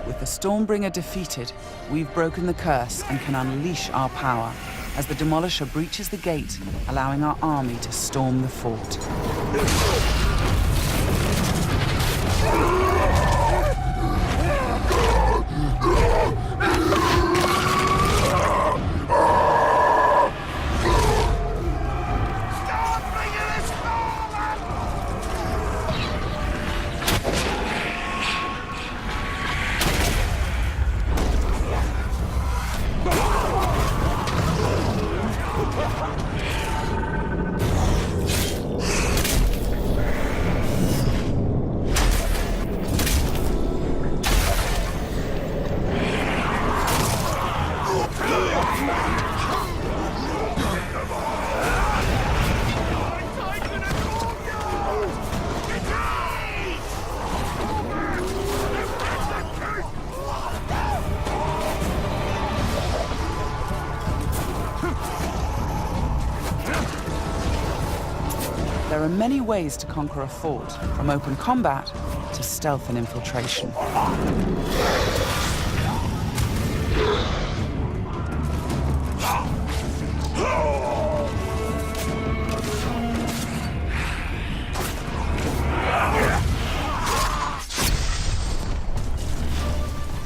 With the Stormbringer defeated, we've broken the curse and can unleash our power as the Demolisher breaches the gate, allowing our army to storm the fort. There are many ways to conquer a fort, from open combat to stealth and infiltration.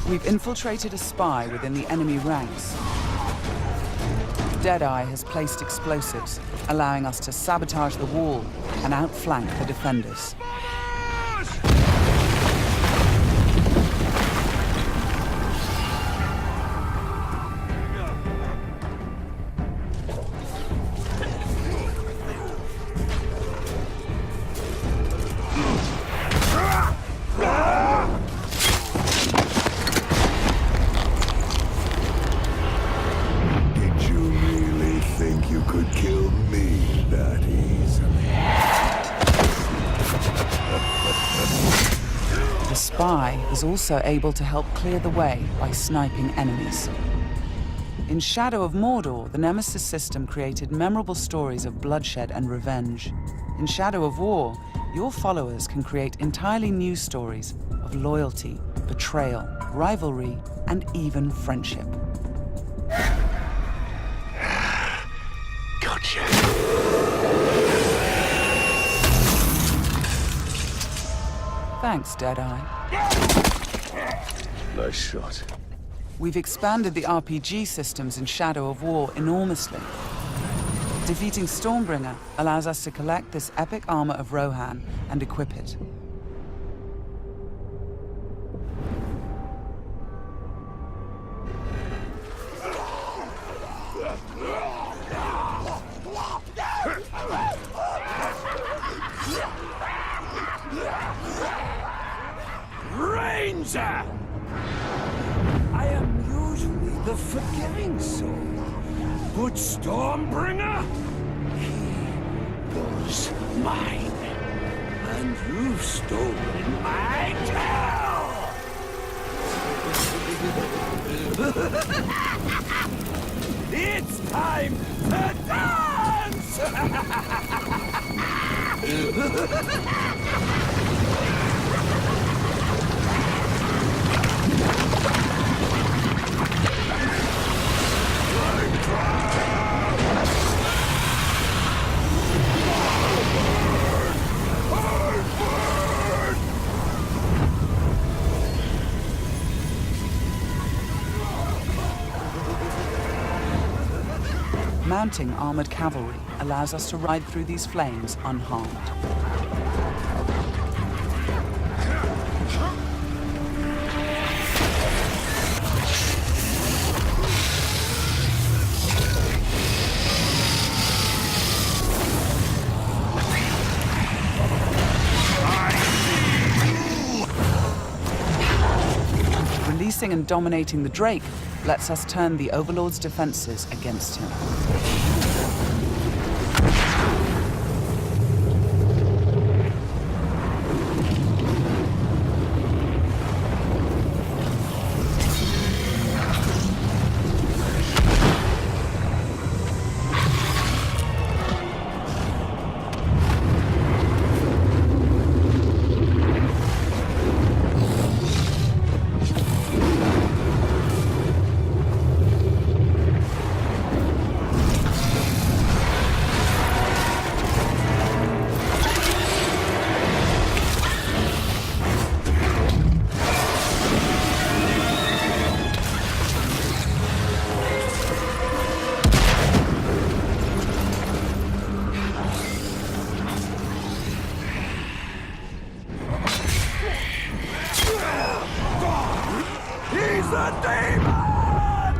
We've infiltrated a spy within the enemy ranks. Deadeye has placed explosives, allowing us to sabotage the wall and outflank the defenders. Did you really think you could kill me that easily? The spy is also able to help clear the way by sniping enemies. In Shadow of Mordor, the Nemesis system created memorable stories of bloodshed and revenge. In Shadow of War, your followers can create entirely new stories of loyalty, betrayal, rivalry, and even friendship. Gotcha. Thanks, Deadeye. Nice shot. We've expanded the RPG systems in Shadow of War enormously. Defeating Stormbringer allows us to collect this epic armor of Rohan and equip it. Ranger! I am usually the forgiving soul, but Stormbringer, he was mine, and you've stolen my tail! It's time to dance! Mounting armored cavalry allows us to ride through these flames unharmed. Releasing and dominating the Drake lets us turn the Overlord's defenses against him.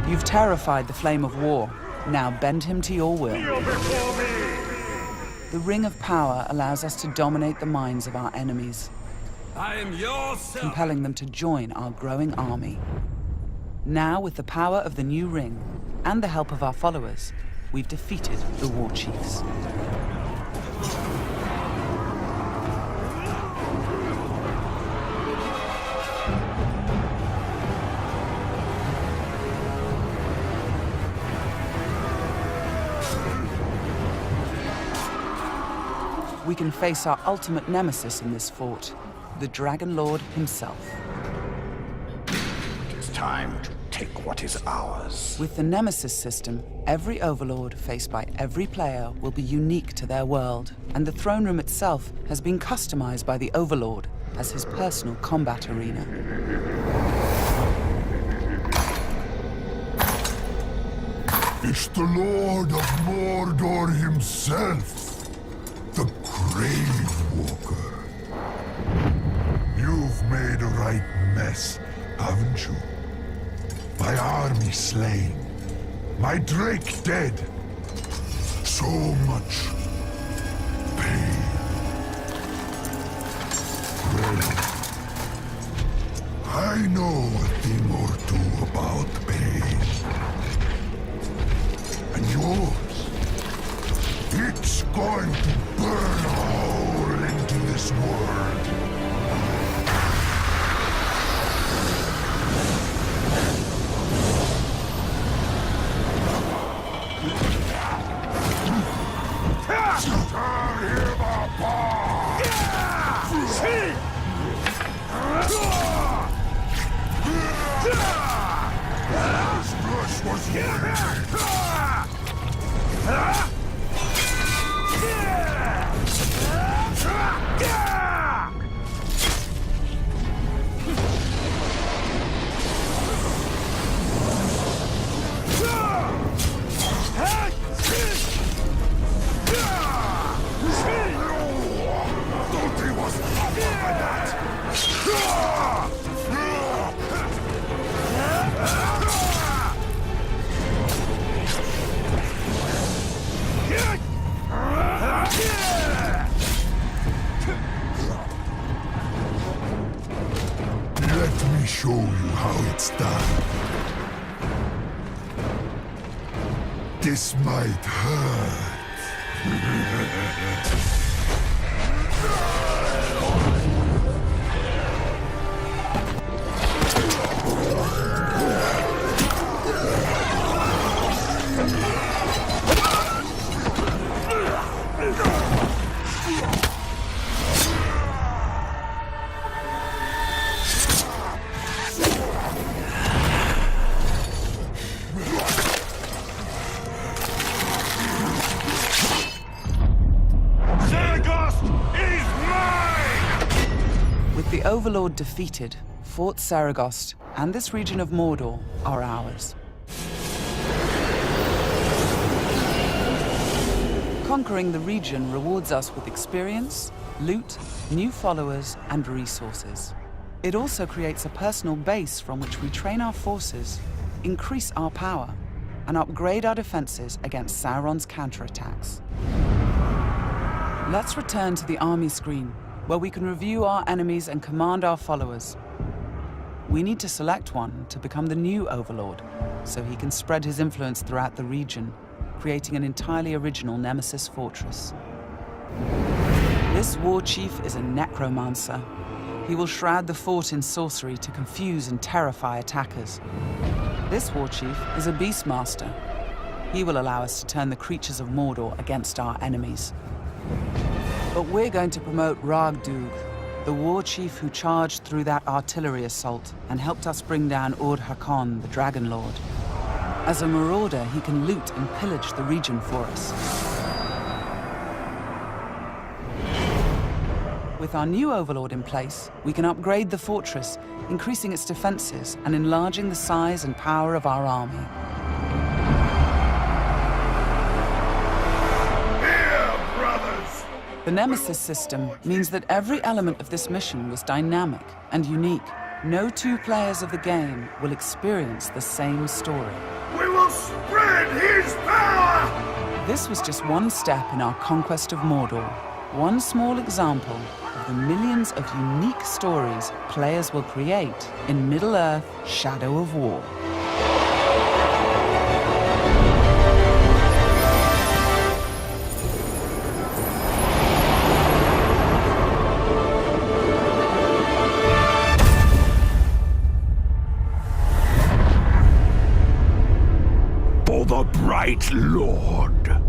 You've terrified the Flame of War. Now bend him to your will. The Ring of Power allows us to dominate the minds of our enemies, I am yours, compelling them to join our growing army. Now, with the power of the new ring and the help of our followers, we've defeated the War Chiefs. We can face our ultimate nemesis in this fort, the Dragon Lord himself. It is time to take what is ours. With the Nemesis system, every Overlord faced by every player will be unique to their world, and the throne room itself has been customized by the Overlord as his personal combat arena. It's the Lord of Mordor himself, the Grave Walker. You've made a right mess, haven't you? My army slain, my Drake dead. So much pain. Well, I know a thing or two about pain. And yours, it's going to burn a hole into this world. Turn him apart! This was Let me show you how it's done. This might hurt. Overlord defeated, Fort Saragost and this region of Mordor are ours. Conquering the region rewards us with experience, loot, new followers, and resources. It also creates a personal base from which we train our forces, increase our power, and upgrade our defenses against Sauron's counterattacks. Let's return to the army screen, where we can review our enemies and command our followers. We need to select one to become the new Overlord, so he can spread his influence throughout the region, creating an entirely original Nemesis fortress. This war chief is a necromancer. He will shroud the fort in sorcery to confuse and terrify attackers. This war chief is a beastmaster. He will allow us to turn the creatures of Mordor against our enemies. But we're going to promote Ragdug, the war chief who charged through that artillery assault and helped us bring down Ord-Hakon, the Dragon Lord. As a marauder, he can loot and pillage the region for us. With our new Overlord in place, we can upgrade the fortress, increasing its defenses and enlarging the size and power of our army. Here, brothers! The Nemesis system means that every element of this mission was dynamic and unique. No two players of the game will experience the same story. We will spread his power! This was just one step in our conquest of Mordor. One small example of the millions of unique stories players will create in Middle-earth: Shadow of War. For the Bright Lord.